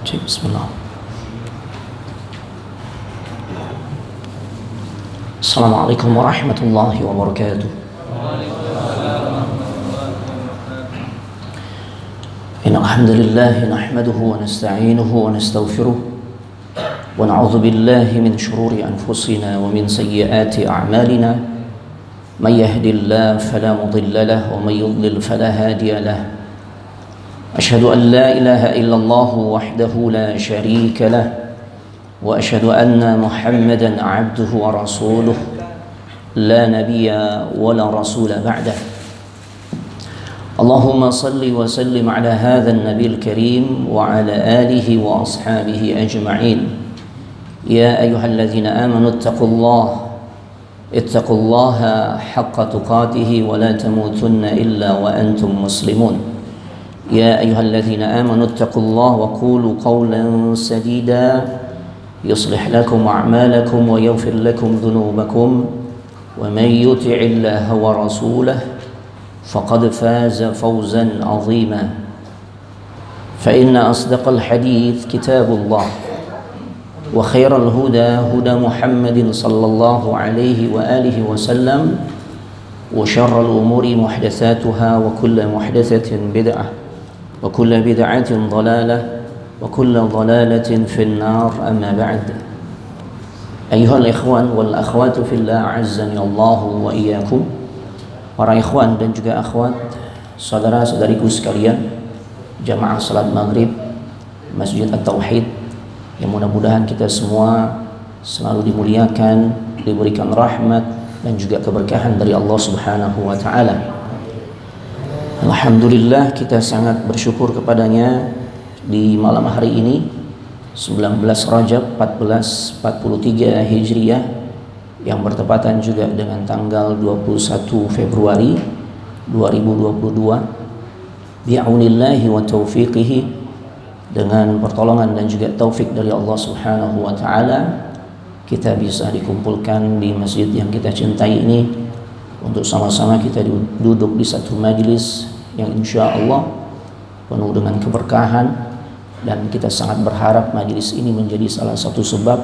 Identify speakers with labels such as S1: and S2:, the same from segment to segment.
S1: بسم الله. السلام عليكم ورحمة الله وبركاته. إن الحمد لله نحمده ونستعينه ونستغفره ونعوذ بالله من شرور أنفسنا ومن سيئات أعمالنا. من يهد الله فلا مضل له ومن يضلل فلا هادي له. أشهد أن لا إله إلا الله وحده لا شريك له وأشهد أن محمدا عبده ورسوله لا نبي ولا رسول بعده. اللهم صل وسلم على هذا النبي الكريم وعلى آله وأصحابه أجمعين. يا أيها الذين آمنوا اتقوا الله حق تقاته ولا تموتن إلا وأنتم مسلمون. يا أيها الذين آمنوا اتقوا الله وقولوا قولا سديدا يصلح لكم أعمالكم ويغفر لكم ذنوبكم ومن يطع الله ورسوله فقد فاز فوزا عظيما. فإن أصدق الحديث كتاب الله وخير الهدى هدى محمد صلى الله عليه وآله وسلم وشر الأمور محدثاتها وكل محدثة بدعة وكل بدعة ضلالة وكل ضلالة في النار. أما بعد. أيها الإخوان والأخوات في الله أعزني الله وإياكم. Para ikhwan dan juga akhwat, saudara-saudariku sekalian, jamaah salat maghrib Masjid At-Tauhid, yang mudah-mudahan kita semua selalu dimuliakan, diberikan rahmat dan juga keberkahan dari Allah Subhanahu wa taala. Alhamdulillah, kita sangat bersyukur kepadanya di malam hari ini 19 Rajab 1443 Hijriah yang bertepatan juga dengan tanggal 21 Februari 2022 bi'aunillahi wa taufiqihi, dengan pertolongan dan juga taufik dari Allah Subhanahu wa taala kita bisa dikumpulkan di masjid yang kita cintai ini untuk sama-sama kita duduk di satu majelis yang insya Allah penuh dengan keberkahan, dan kita sangat berharap majelis ini menjadi salah satu sebab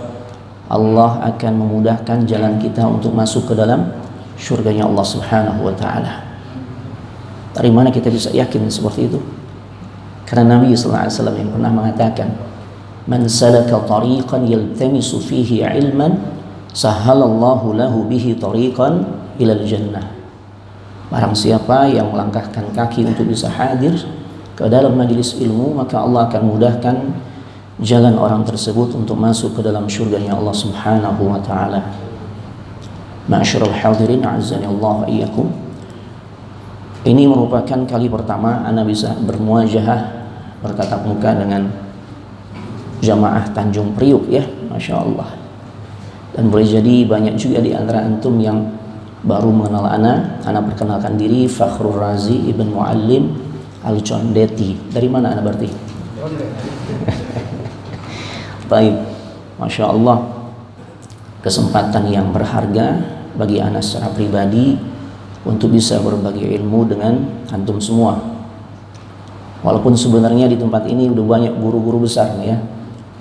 S1: Allah akan memudahkan jalan kita untuk masuk ke dalam syurganya Allah Subhanahu wa taala. Dari mana kita bisa yakin seperti itu? Karena Nabi sallallahu alaihi wasallam yang pernah mengatakan, "Man salaka tariqan yaltamisu fihi ilman, sahhalallahu lahu bihi tariqan ilal jannah." Barang siapa yang melangkahkan kaki untuk bisa hadir ke dalam majelis ilmu, maka Allah akan mudahkan jalan orang tersebut untuk masuk ke dalam syurganya Allah Subhanahu wa taala. Ma'asyiral hadirin a'azzani Allah wa iyyakum. Ini merupakan kali pertama ana bisa bermuajahah, bertatap muka dengan jamaah Tanjung Priuk ya, Masya Allah. Dan boleh jadi banyak juga di antara antum yang baru mengenal ana perkenalkan diri, Fakhrul Razi Ibn Muallim Al-Condeti. Dari mana ana berarti? Baik, Masya Allah, kesempatan yang berharga bagi ana secara pribadi untuk bisa berbagi ilmu dengan antum semua. Walaupun sebenarnya di tempat ini udah banyak guru-guru besar nih ya,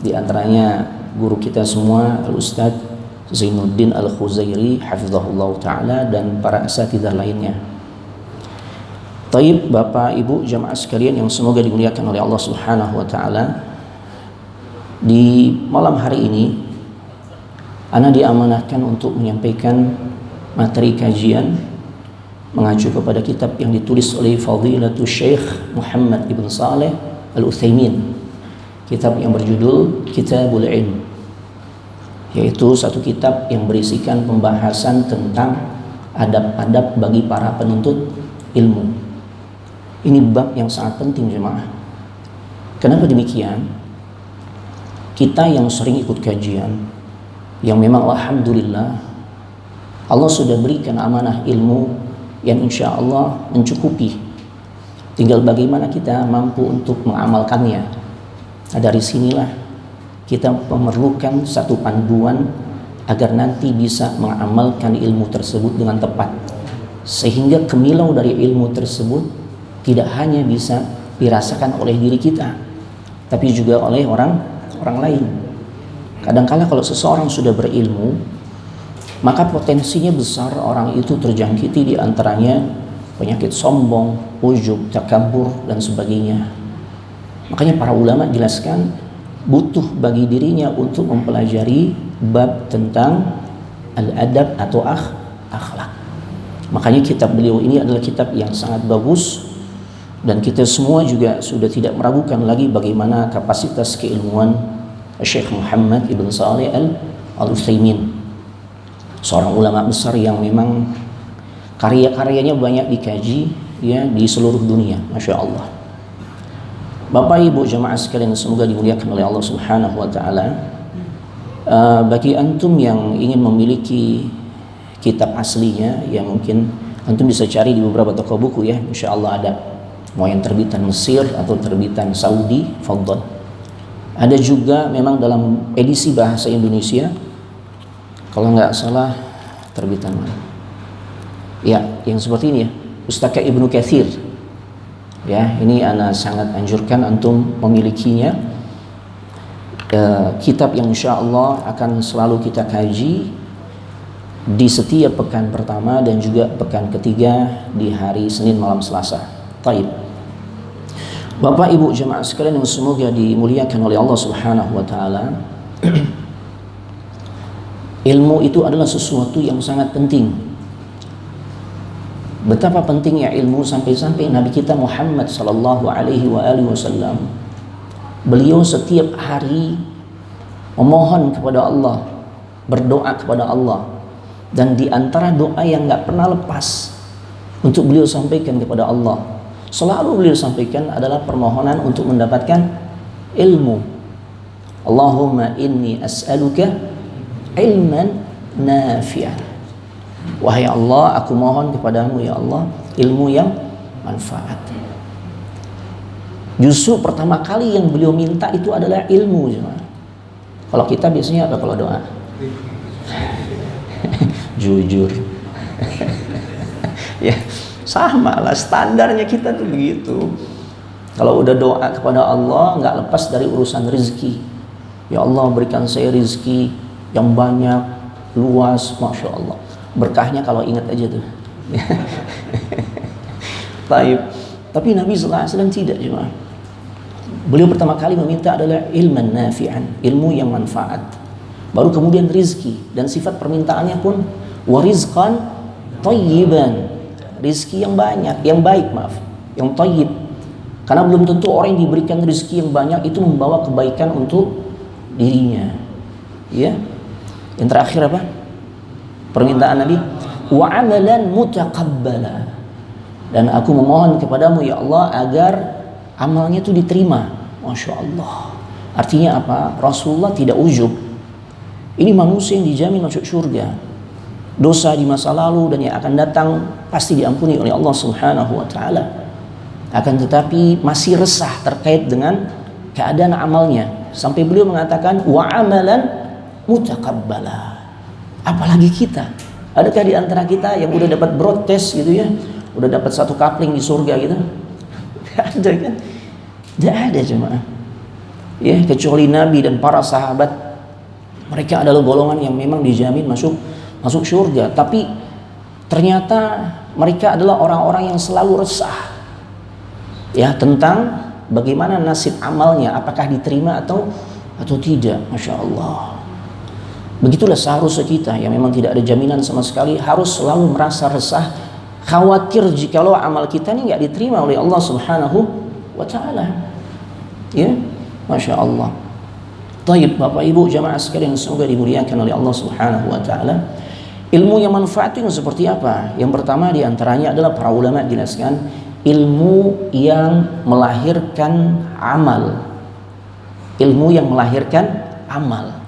S1: di antaranya guru kita semua Al-Ustadz Zainuddin Al-Khuzairi hafizahullah ta'ala dan para asatidzah lainnya. Taib, Bapak Ibu jamaah sekalian yang semoga dimuliakan oleh Allah Subhanahu wa taala. Di malam hari ini ana diamanahkan untuk menyampaikan materi kajian mengacu kepada kitab yang ditulis oleh Fadilatul Syekh Muhammad Ibn Saleh Al-Utsaimin, kitab yang berjudul Kitabul Ilm, yaitu satu kitab yang berisikan pembahasan tentang adab-adab bagi para penuntut ilmu. Ini bab yang sangat penting jemaah. Kenapa demikian? Kita yang sering ikut kajian, yang memang alhamdulillah Allah sudah berikan amanah ilmu yang insya Allah mencukupi, tinggal bagaimana kita mampu untuk mengamalkannya. Nah, dari sinilah kita memerlukan satu panduan agar nanti bisa mengamalkan ilmu tersebut dengan tepat, sehingga kemilau dari ilmu tersebut tidak hanya bisa dirasakan oleh diri kita, tapi juga oleh orang lain. Kadangkala kalau seseorang sudah berilmu, maka potensinya besar orang itu terjangkiti di antaranya penyakit sombong, ujub, takabur dan sebagainya. Makanya para ulama jelaskan butuh bagi dirinya untuk mempelajari bab tentang al-adab atau akhlak. Makanya kitab beliau ini adalah kitab yang sangat bagus, dan kita semua juga sudah tidak meragukan lagi bagaimana kapasitas keilmuan Syekh Muhammad Ibn Shalih Al-Utsaimin, seorang ulama besar yang memang karya-karyanya banyak dikaji ya di seluruh dunia, Masya Allah. Bapak Ibu jamaah sekalian, semoga dimuliakan oleh Allah Subhanahu wa taala. Bagi antum yang ingin memiliki kitab aslinya, ya mungkin antum bisa cari di beberapa toko buku ya, Insya Allah ada. Mau yang terbitan Mesir atau terbitan Saudi, fadhal. Ada juga memang dalam edisi bahasa Indonesia, kalau nggak salah terbitan mana? Ya, yang seperti ini ya, Pustaka Ibnu Katsir. Ya, ini ana sangat anjurkan antum memilikinya. Kitab yang insya Allah akan selalu kita kaji di setiap pekan pertama dan juga pekan ketiga di hari Senin malam Selasa. Taib. Bapak Ibu jemaah sekalian yang semoga dimuliakan oleh Allah Subhanahu wa taala. Ilmu itu adalah sesuatu yang sangat penting. Betapa pentingnya ilmu sampai-sampai Nabi kita Muhammad sallallahu alaihi wasallam, beliau setiap hari memohon kepada Allah, berdoa kepada Allah, dan di antara doa yang nggak pernah lepas untuk beliau sampaikan kepada Allah, selalu beliau sampaikan adalah permohonan untuk mendapatkan ilmu. Allahumma inni as'aluka ilman nafi'an. Wahai Allah, aku mohon kepadamu ya Allah ilmu yang manfaat. Justru pertama kali yang beliau minta itu adalah ilmu. Kalau kita biasanya apa kalau doa? Jujur. Ya, sama lah, standarnya kita tuh begitu. Kalau udah doa kepada Allah nggak lepas dari urusan rezeki. Ya Allah, berikan saya rezeki yang banyak, luas, Masya Allah. Berkahnya kalau ingat aja tuh. Tapi Nabi SAW tidak cuma. Beliau pertama kali meminta adalah ilman nafi'an, ilmu yang manfaat. Baru kemudian rizki, dan sifat permintaannya pun warizqan thayyiban, rizki yang banyak, yang baik, maaf, yang thayyib. Karena belum tentu orang yang diberikan rizki yang banyak itu membawa kebaikan untuk dirinya. Ya. Yang terakhir apa? Permintaan Nabi, wa amalan mutaqabbala, dan aku memohon kepadamu ya Allah agar amalnya itu diterima. Masya Allah. Artinya apa? Rasulullah tidak ujub. Ini manusia yang dijamin masuk surga. Dosa di masa lalu dan yang akan datang pasti diampuni oleh Allah Subhanahu wa taala. Akan tetapi masih resah terkait dengan keadaan amalnya, sampai beliau mengatakan wa amalan mutaqabbala. Apalagi kita, adakah di antara kita yang udah dapat broadcast gitu ya, udah dapat satu kapling di surga gitu? Gak ada kan? Gak ada jemaah. Ya, kecuali Nabi dan para sahabat, mereka adalah golongan yang memang dijamin masuk surga. Tapi ternyata mereka adalah orang-orang yang selalu resah ya tentang bagaimana nasib amalnya, apakah diterima atau tidak. Masya Allah. Begitulah seharusnya kita yang memang tidak ada jaminan sama sekali harus selalu merasa resah, khawatir jikalau amal kita ini nggak diterima oleh Allah Subhanahu wa taala. Ya, Masya Allah. Taib, Bapak Ibu jamaah sekalian semoga dimuliakan oleh Allah Subhanahu wa taala. Ilmu yang manfaat itu seperti apa? Yang pertama di antaranya adalah para ulama jelaskan ilmu yang melahirkan amal. Ilmu yang melahirkan amal.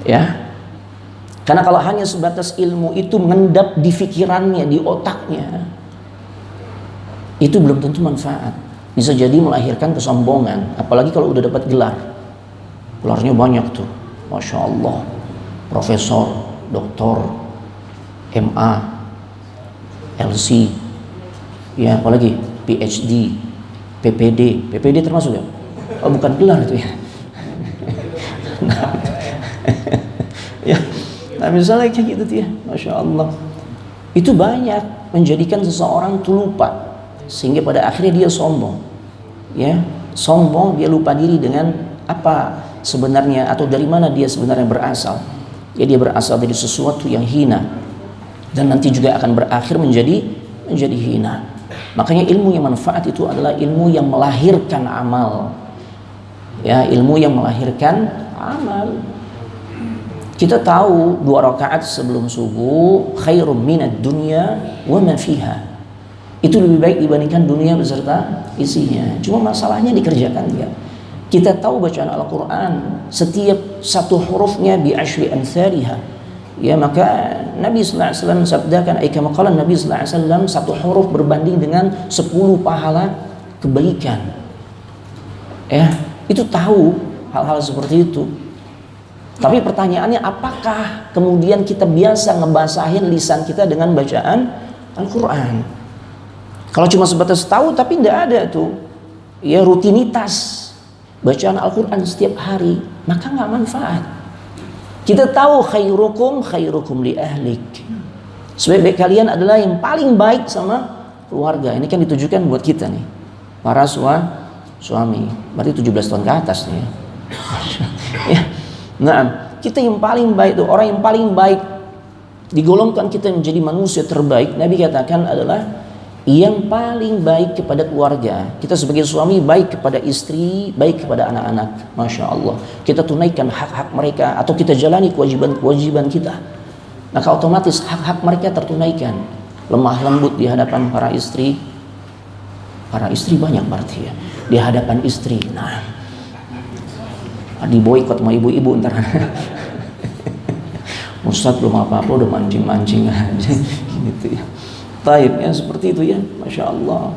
S1: Ya, karena kalau hanya sebatas ilmu itu mengendap di pikirannya, di otaknya, itu belum tentu manfaat. Bisa jadi melahirkan kesombongan. Apalagi kalau udah dapat gelar, gelarnya banyak tuh, Masya Allah, profesor, doktor, MA, LC, ya apalagi PhD, PPD termasuk ya? Oh, bukan gelar itu ya. Nah, ya. Nah misalnya kayak gitu tuh ya, Masya Allah. Itu banyak menjadikan seseorang tuh lupa, sehingga pada akhirnya dia sombong. Ya, sombong, dia lupa diri dengan apa sebenarnya atau dari mana dia sebenarnya berasal. Ya, dia berasal dari sesuatu yang hina dan nanti juga akan berakhir menjadi hina. Makanya ilmu yang manfaat itu adalah ilmu yang melahirkan amal. Ya, ilmu yang melahirkan amal. Kita tahu 2 rakaat sebelum subuh khairum minad dunya wa ma fiha. Itu lebih baik dibandingkan dunia beserta isinya. Cuma masalahnya dikerjakan dia. Kita tahu bacaan Al-Quran setiap satu hurufnya bi asyri amthaliha. Ya, maka Nabi sallallahu alaihi wasallam sabdakan, kama qala Nabi sallallahu alaihi wasallam, satu huruf berbanding dengan 10 pahala kebaikan. Ya, itu tahu hal-hal seperti itu. Tapi pertanyaannya, apakah kemudian kita biasa ngebasahin lisan kita dengan bacaan Al-Quran? Kalau cuma sebatas tahu tapi tidak ada tuh ya rutinitas bacaan Al-Quran setiap hari, maka nggak manfaat. Kita tahu khairukum li ahlik. Sebaik-baik kalian adalah yang paling baik sama keluarga. Ini kan ditujukan buat kita nih, para suami. Berarti 17 tahun ke atas nih ya. Ya. Nah, kita yang paling baik itu, orang yang paling baik digolongkan kita menjadi manusia terbaik. Nabi katakan adalah yang paling baik kepada keluarga. Kita sebagai suami baik kepada istri, baik kepada anak-anak. Masya Allah, kita tunaikan hak-hak mereka atau kita jalani kewajiban-kewajiban kita. Maka otomatis hak-hak mereka tertunaikan. Lemah lembut di hadapan para istri. Para istri banyak berarti ya, di hadapan istri. Nah, diboikot sama ibu-ibu ntar. Ustadz belum apa-apa udah mancing-mancing aja gitu ya. Taib ya, seperti itu ya, Masya Allah.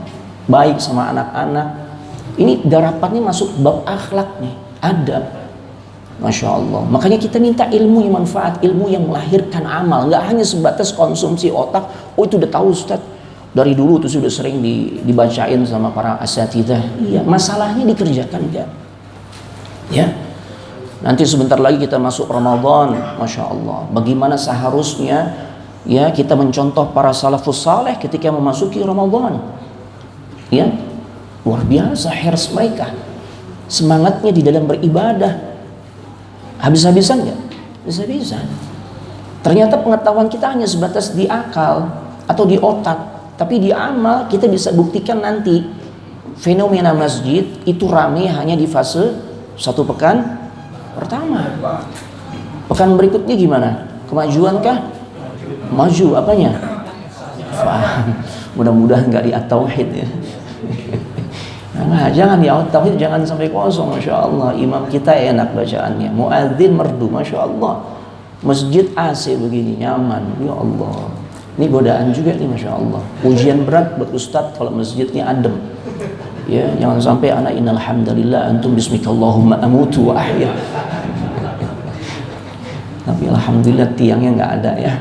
S1: Baik sama anak-anak. Ini darapannya masuk bab akhlak nih, adab. Masya Allah. Makanya kita minta ilmu yang manfaat, ilmu yang melahirkan amal. Nggak hanya sebatas konsumsi otak. Oh itu udah tahu Ustadz, dari dulu tuh sudah sering dibacain sama para asatidzah. Iya, masalahnya dikerjakan enggak? Ya. Nanti sebentar lagi kita masuk Ramadan, Masya Allah. Bagaimana seharusnya ya kita mencontoh para salafus saleh ketika memasuki Ramadan. Ya, luar biasa hirs mereka, semangatnya di dalam beribadah. Habis-habisan nggak? Habis-habisan. Ternyata pengetahuan kita hanya sebatas di akal atau di otak, tapi di amal kita bisa buktikan nanti fenomena masjid itu ramai hanya di fase 1 pekan pertama. Pekan berikutnya gimana? Kemajuan kah? Maju apanya? Faham. Mudah-mudahan nggak di at-tauhid ya. Nah, jangan di at-tauhid, jangan sampai kosong. Masya Allah, imam kita enak bacaannya, muadzin merdu, Masya Allah. Masjid AC begini nyaman, ya Allah. Ini godaan juga nih, Masya Allah. Ujian berat buat ustadz kalau masjidnya adem. Ya, jangan sampai anak innal hamdalillah antum bismikallahumma amutu wa ahya. Tapi alhamdulillah tiangnya nggak ada ya.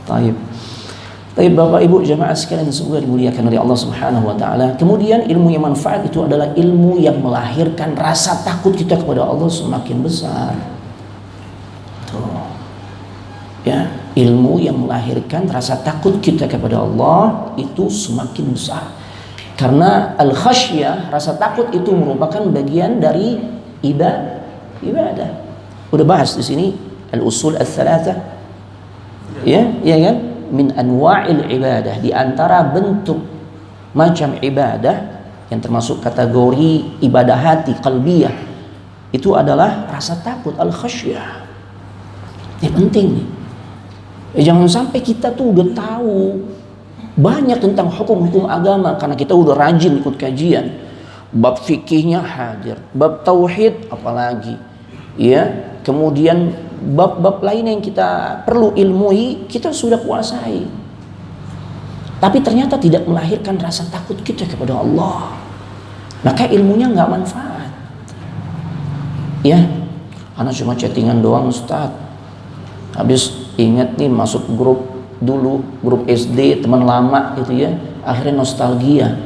S1: Taib. Taib Bapak Ibu jamaah sekalian semoga dimuliakan oleh Allah Subhanahu wa taala. Kemudian ilmu yang manfaat itu adalah ilmu yang melahirkan rasa takut kita kepada Allah semakin besar. Tuh. Ya, ilmu yang melahirkan rasa takut kita kepada Allah itu semakin besar. Karena al-khasyah, rasa takut itu merupakan bagian dari ibadah. Udah bahas di sini al-usul al-thalathah. Ya kan? Min anwa'il ibadah, di antara bentuk macam ibadah yang termasuk kategori ibadah hati qalbiyah itu adalah rasa takut, al-khasyah. Ini penting nih. Jangan sampai kita tuh udah tahu banyak tentang hukum-hukum agama karena kita udah rajin ikut kajian, bab fikihnya hadir, bab tauhid apalagi ya, kemudian bab-bab lain yang kita perlu ilmui kita sudah kuasai, tapi ternyata tidak melahirkan rasa takut kita kepada Allah, maka ilmunya nggak manfaat. Ya, anak cuma chattingan doang Ustaz, habis ingat nih masuk grup dulu, grup SD teman lama gitu ya, akhirnya nostalgia.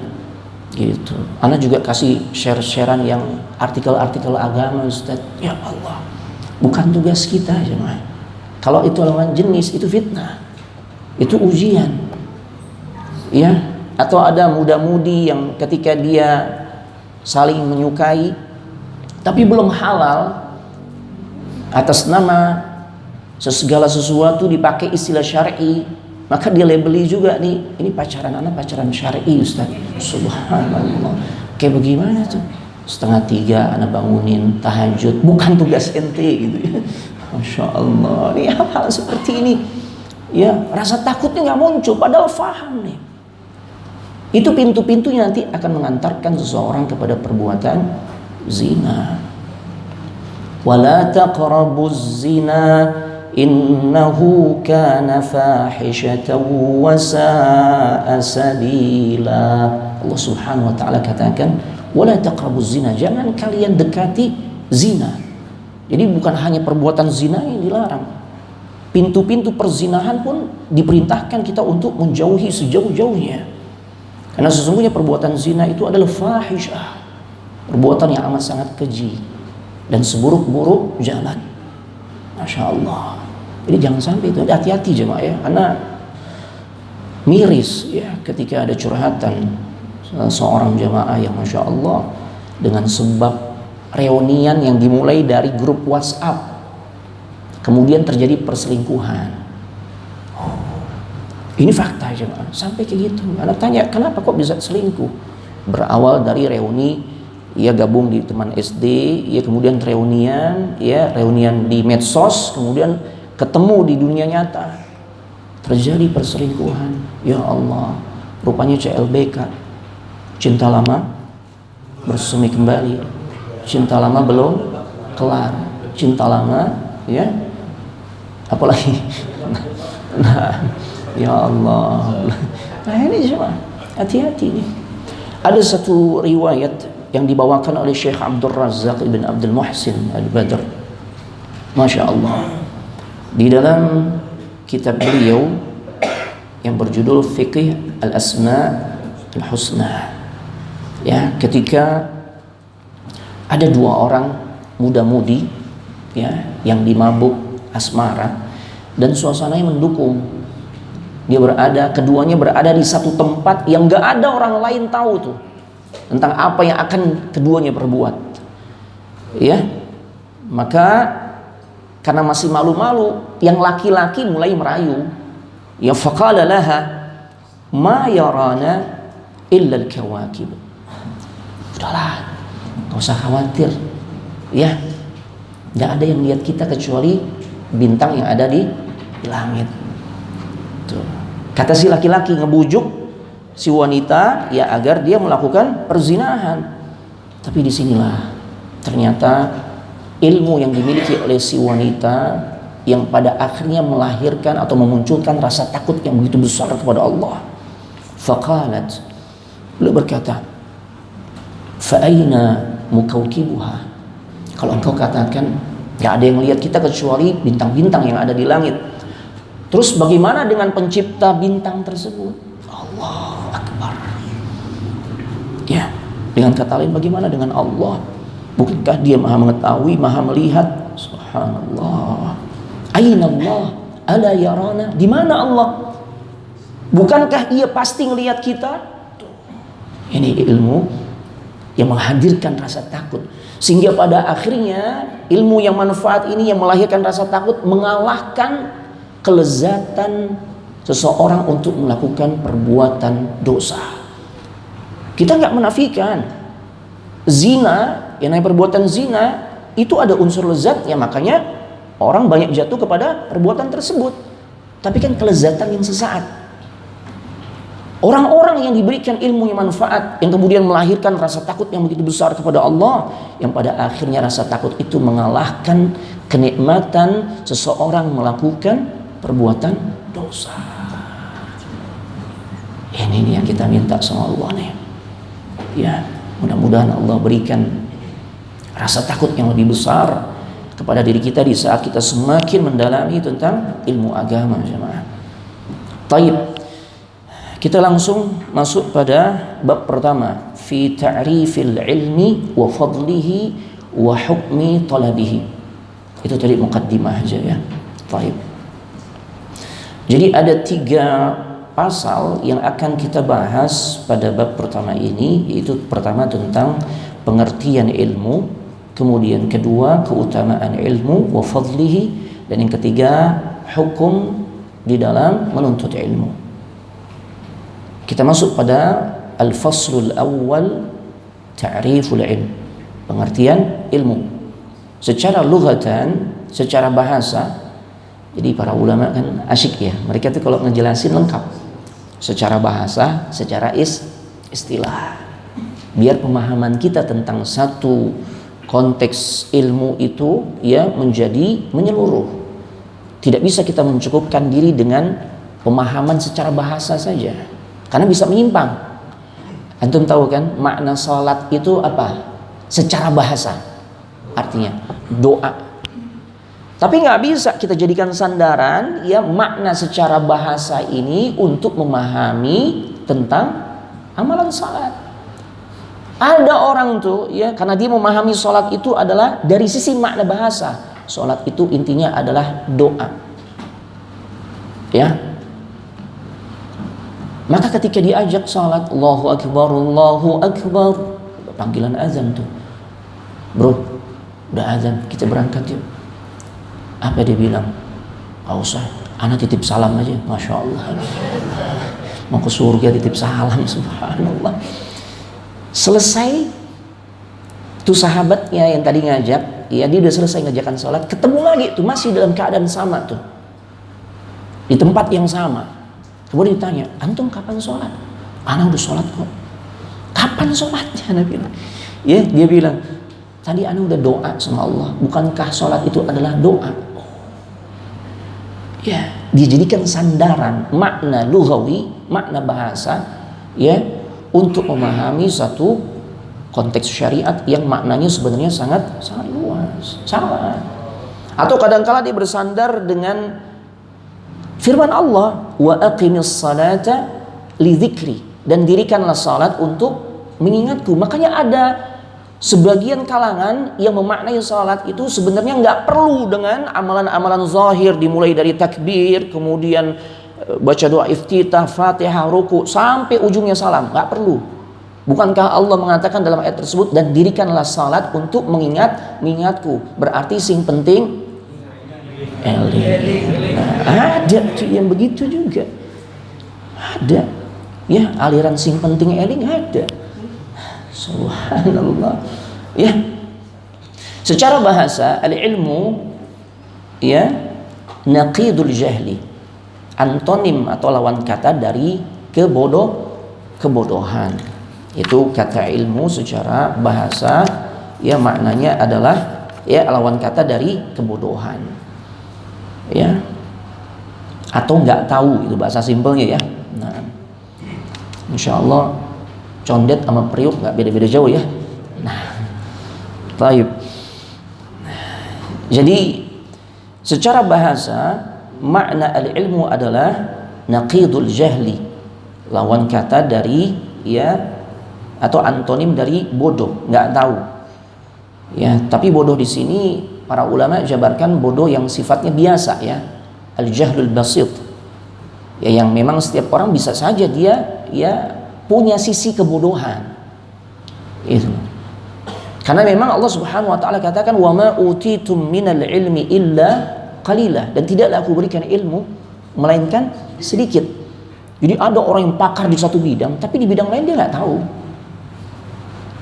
S1: Gitu. Ana juga kasih share-sharean yang artikel-artikel agama, Ustaz. Ya Allah, bukan tugas kita jemaah. Kalau itu lawan jenis, itu fitnah, itu ujian, ya. Atau ada muda-mudi yang ketika dia saling menyukai, tapi belum halal, atas nama segala sesuatu dipakai istilah syar'i, maka dia labeli juga nih, ini pacaran anak pacaran syar'i, Ustaz. Subhanallah. Kayak bagaimana tuh? 2:30 anak bangunin tahajud, bukan tugas ente gitu ya. Masya Allah, ini hal-hal seperti ini ya, rasa takutnya nggak muncul padahal faham nih. Itu pintu-pintu yang nanti akan mengantarkan seseorang kepada perbuatan zina. Wala taqrabuz zina innahu kana fahishatan wa sa'a sabila. Allah Subhanahu wa taala katakan, wala taqrabuz zina, jangan kalian dekati zina. Jadi bukan hanya perbuatan zina yang dilarang, pintu-pintu perzinahan pun diperintahkan kita untuk menjauhi sejauh-jauhnya. Karena sesungguhnya perbuatan zina itu adalah fahisyah, perbuatan yang amat sangat keji dan seburuk-buruk jalan. Masya Allah. Jadi jangan sampai itu, hati-hati jemaah ya, karena miris ya ketika ada curhatan seorang jemaah yang Masya Allah dengan sebab reunian yang dimulai dari grup WhatsApp, kemudian terjadi perselingkuhan. Ini fakta jemaah, sampai kayak gitu. Anak tanya, kenapa kok bisa selingkuh? Berawal dari reuni, ia gabung di teman SD, ia kemudian reunian, ya reunian di medsos, kemudian ketemu di dunia nyata, terjadi perselingkuhan. Ya Allah, rupanya CLBK, cinta lama bersemi kembali. Cinta lama belum kelar, cinta lama ya apalagi. Nah ya Allah, nah ini cuma hati-hati nih. Ada satu riwayat yang dibawakan oleh Syekh Abdul Razak ibn Abdul Muhsin Al-Badr, Masya Allah, di dalam kitab beliau yang berjudul Fiqh Al-Asma Al-Husna, ya, ketika ada 2 orang muda-mudi ya yang dimabuk asmara dan suasananya mendukung. Keduanya berada di satu tempat yang gak ada orang lain tahu tuh tentang apa yang akan keduanya perbuat. Ya. Maka karena masih malu-malu, yang laki-laki mulai merayu. Ya faqala laha ma yarana illa al-kawakib. Udahlah, gak usah khawatir ya, gak ada yang lihat kita kecuali bintang yang ada di langit. Tuh. Kata si laki-laki ngebujuk si wanita ya agar dia melakukan perzinahan. Tapi disinilah ternyata ilmu yang dimiliki oleh si wanita yang pada akhirnya melahirkan atau memunculkan rasa takut yang begitu besar kepada Allah. Faqalat, beliau berkata, fa'aina mukawkibuha, kalau engkau katakan gak ada yang lihat kita kecuali bintang-bintang yang ada di langit, terus bagaimana dengan pencipta bintang tersebut? Allahu Akbar. Ya, dengan kata lain, bagaimana dengan Allah? Bukankah dia maha mengetahui, maha melihat? Subhanallah. Aina Allah? Ala yarana? Di mana Allah? Bukankah ia pasti melihat kita? Ini ilmu yang menghadirkan rasa takut, sehingga pada akhirnya ilmu yang manfaat ini yang melahirkan rasa takut mengalahkan kelezatan seseorang untuk melakukan perbuatan dosa. Kita nggak menafikan zina, yang namanya perbuatan zina itu ada unsur lezatnya, makanya orang banyak jatuh kepada perbuatan tersebut. Tapi kan kelezatan yang sesaat. Orang-orang yang diberikan ilmu yang manfaat, yang kemudian melahirkan rasa takut yang begitu besar kepada Allah, yang pada akhirnya rasa takut itu mengalahkan kenikmatan seseorang melakukan perbuatan dosa. Ini yang kita minta sama Allah nih. Ya, mudah-mudahan Allah berikan rasa takut yang lebih besar kepada diri kita di saat kita semakin mendalami tentang ilmu agama, jemaah. Taib. Kita langsung masuk pada bab pertama, fi ta'rifil ilmi wa fadlihi wa hukmi talabihi. Itu tadi muqaddimah aja ya. Baik. Jadi ada 3 pasal yang akan kita bahas pada bab pertama ini, yaitu pertama tentang pengertian ilmu, kemudian kedua keutamaan ilmu wa fadlihi, dan yang ketiga hukum di dalam menuntut ilmu. Kita masuk pada al-faslul awal, ta'riful ilm, pengertian ilmu secara lughatan, secara bahasa. Jadi para ulama kan asyik ya, mereka tuh kalau ngejelasin lengkap secara bahasa, secara istilah, biar pemahaman kita tentang satu konteks ilmu itu ya menjadi menyeluruh. Tidak bisa kita mencukupkan diri dengan pemahaman secara bahasa saja, karena bisa menyimpang. Antum tahu kan makna salat itu apa? Secara bahasa artinya doa. Tapi nggak bisa kita jadikan sandaran ya makna secara bahasa ini untuk memahami tentang amalan salat. Ada orang tuh ya, karena dia memahami salat itu adalah dari sisi makna bahasa. Salat itu intinya adalah doa. Ya. Maka ketika diajak salat, Allahu Akbar, Allahu Akbar, panggilan azan tuh. Bro, udah azan, kita berangkat yuk. Apa dia bilang? Gak usah, anak titip salam aja. Masya Allah, mau ke surga titip salam, subhanallah. Selesai tuh sahabatnya yang tadi ngajak, ya dia udah selesai ngajakan sholat, ketemu lagi tuh masih dalam keadaan sama tuh, di tempat yang sama. Kemudian ditanya, antum kapan sholat? Anak udah sholat kok. Kapan sholatnya? Nabi bilang. Ya, dia bilang, tadi anak udah doa sama Allah. Bukankah sholat itu adalah doa? Ya, dijadikan sandaran makna lughawi, makna bahasa, ya, untuk memahami satu konteks syariat yang maknanya sebenarnya sangat luas. Salah. Atau kadang-kala dia bersandar dengan firman Allah, wa aqimis salata li dzikri, dan dirikanlah salat untuk mengingatku. Makanya ada sebagian kalangan yang memaknai salat itu sebenarnya nggak perlu dengan amalan-amalan zahir, dimulai dari takbir, kemudian baca doa iftitah, fatihah, ruku, sampai ujungnya salam, nggak perlu. Bukankah Allah mengatakan dalam ayat tersebut, dan dirikanlah salat untuk mengingatku. Berarti sing penting eling. Nah, ada tuh yang begitu juga. Ada. Ya, aliran sing penting eling ada. Subhanallah. Ya. Secara bahasa al-ilmu ya naqidul jahli. Antonim atau lawan kata dari kebodohan. Itu kata ilmu secara bahasa ya maknanya adalah ya lawan kata dari kebodohan. Ya. Atau nggak tahu, itu bahasa simpelnya ya. Nah, insyaallah condet sama periuk nggak beda-beda jauh ya. Nah, baik. Jadi secara bahasa makna al-ilmu adalah naqidul jahli, lawan kata dari ya atau antonim dari bodoh, nggak tahu. Ya, tapi bodoh di sini para ulama jabarkan bodoh yang sifatnya biasa ya, al-jahlul basit. Ya, yang memang setiap orang bisa saja dia ya punya sisi kebodohan. Itu. Karena memang Allah Subhanahu wa taala katakan wa ma utitum minal ilmi illa qalila, dan tidaklah aku berikan ilmu melainkan sedikit. Jadi ada orang yang pakar di satu bidang tapi di bidang lain dia nggak tahu.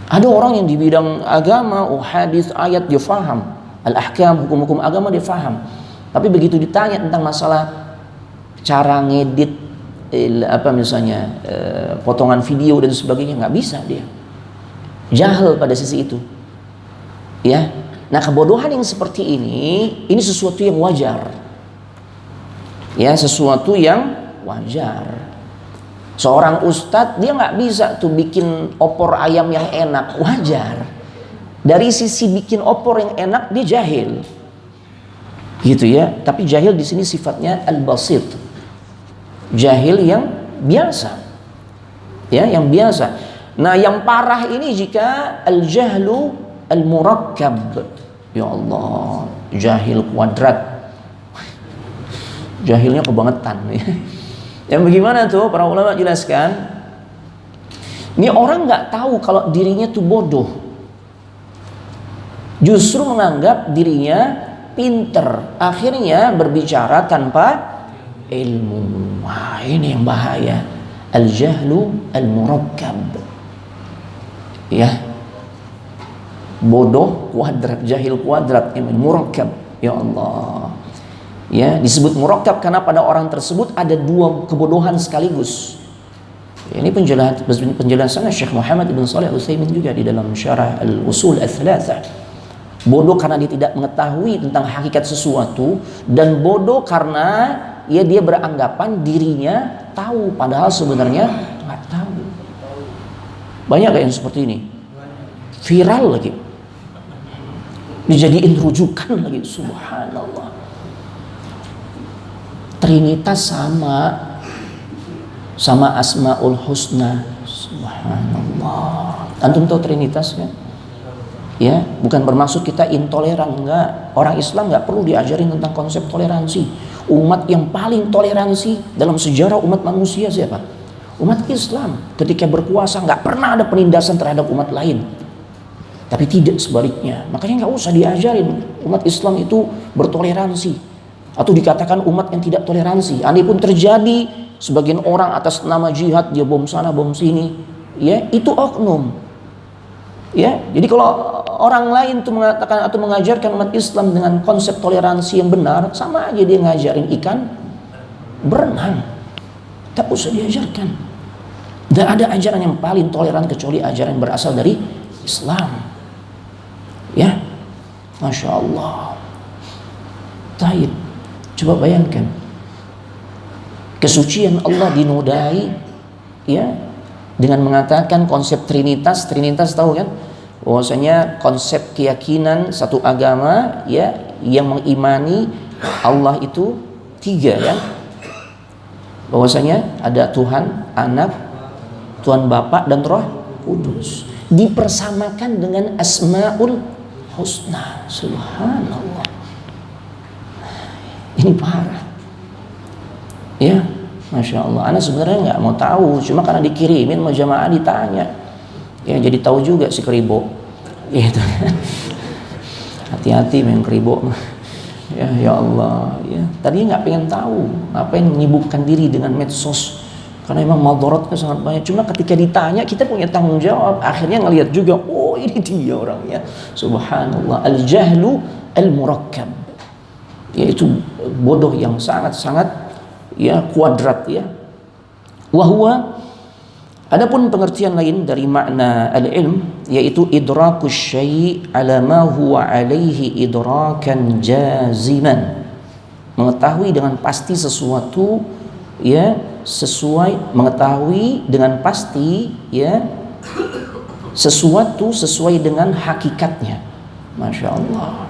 S1: Ada orang yang di bidang agama, hadis, ayat dia faham, al-ahkam, hukum-hukum agama dia faham. Tapi begitu ditanya tentang masalah cara ngedit misalnya potongan video dan sebagainya, nggak bisa dia. Jahil pada sisi itu. Ya. Nah, kebodohan yang seperti ini sesuatu yang wajar. Ya, sesuatu yang wajar. Seorang ustadz dia nggak bisa tuh bikin opor ayam yang enak, wajar. Dari sisi bikin opor yang enak dia jahil, gitu ya. Tapi jahil di sini sifatnya al-basit, jahil yang biasa. Ya, yang biasa. Nah, yang parah ini jika al-jahlu al-murakkab. Ya Allah, jahil kuadrat. Jahilnya kebangetan. Yang bagaimana tuh para ulama jelaskan? Ini orang nggak tahu kalau dirinya tuh bodoh. Justru menganggap dirinya pinter. Akhirnya berbicara tanpa ilmu. Wah, ini yang bahaya. Al-jahlu al-murakkab. Ya. Bodoh kuadrat, jahil kuadrat, murakkab. Ya Allah. Ya, disebut murakkab karena pada orang tersebut ada dua kebodohan sekaligus. Ini penjelasan Syekh Muhammad ibn Shalih Al-Utsaimin juga di dalam syarah Al-Usul Ats-Tsalatsah. Bodoh karena dia tidak mengetahui tentang hakikat sesuatu, dan bodoh karena dia beranggapan dirinya tahu padahal sebenarnya nggak tahu. Banyak kayak yang seperti ini. Viral lagi. Dijadiin rujukan lagi, subhanallah. Trinitas sama Asmaul Husna, subhanallah. Antum tahu Trinitas kan? Ya, bukan bermaksud kita intoleran, enggak. Orang Islam enggak perlu diajarin tentang konsep toleransi. Umat yang paling toleransi dalam sejarah umat manusia siapa? Umat Islam. Ketika berkuasa enggak pernah ada penindasan terhadap umat lain. Tapi tidak sebaliknya. Makanya enggak usah diajarin umat Islam itu bertoleransi atau dikatakan umat yang tidak toleransi. Andai pun terjadi sebagian orang atas nama jihad dia bom sana bom sini, ya itu oknum. Ya, jadi kalau orang lain itu mengatakan atau mengajarkan umat Islam dengan konsep toleransi yang benar, sama aja dia ngajarin ikan berenang. Tak usah diajarkan. Dan ada ajaran yang paling toleran kecuali ajaran yang berasal dari Islam. Ya, Masya Allah. Taib. Coba bayangkan. Kesucian Allah dinodai, ya, dengan mengatakan konsep Trinitas. Trinitas tahu kan? Bahwasanya konsep keyakinan satu agama, ya, yang mengimani Allah itu tiga, ya. Bahwasanya ada Tuhan, Anak, Tuhan Bapa dan Roh Kudus. Dipersamakan dengan Asmaul Husna. Subhanallah. Ini parah. Ya, Masya Allah. Anak sebenarnya nggak mau tahu, cuma karena dikirimin sama jamaah ditanya. Ya, jadi tahu juga si keribo. Gitu. Hati-hati main keribo. Ya Allah. Ya, tadinya nggak pengen tahu, ngapain menyibukkan diri dengan medsos. Karena memang madaratnya sangat banyak. Cuma ketika ditanya kita punya tanggung jawab. Akhirnya ngelihat juga, oh ini dia orangnya. Subhanallah. Al-jahlu al-murakkab. Yaitu bodoh yang sangat-sangat, ya, kuadrat, ya. Wahwa, adapun pengertian lain dari makna al-ilm yaitu idrakus syai' ala ma huwa alaihi idrakan jaziman. Mengetahui dengan pasti sesuatu, ya, sesuai, mengetahui dengan pasti, ya, sesuatu sesuai dengan hakikatnya. Masya Allah.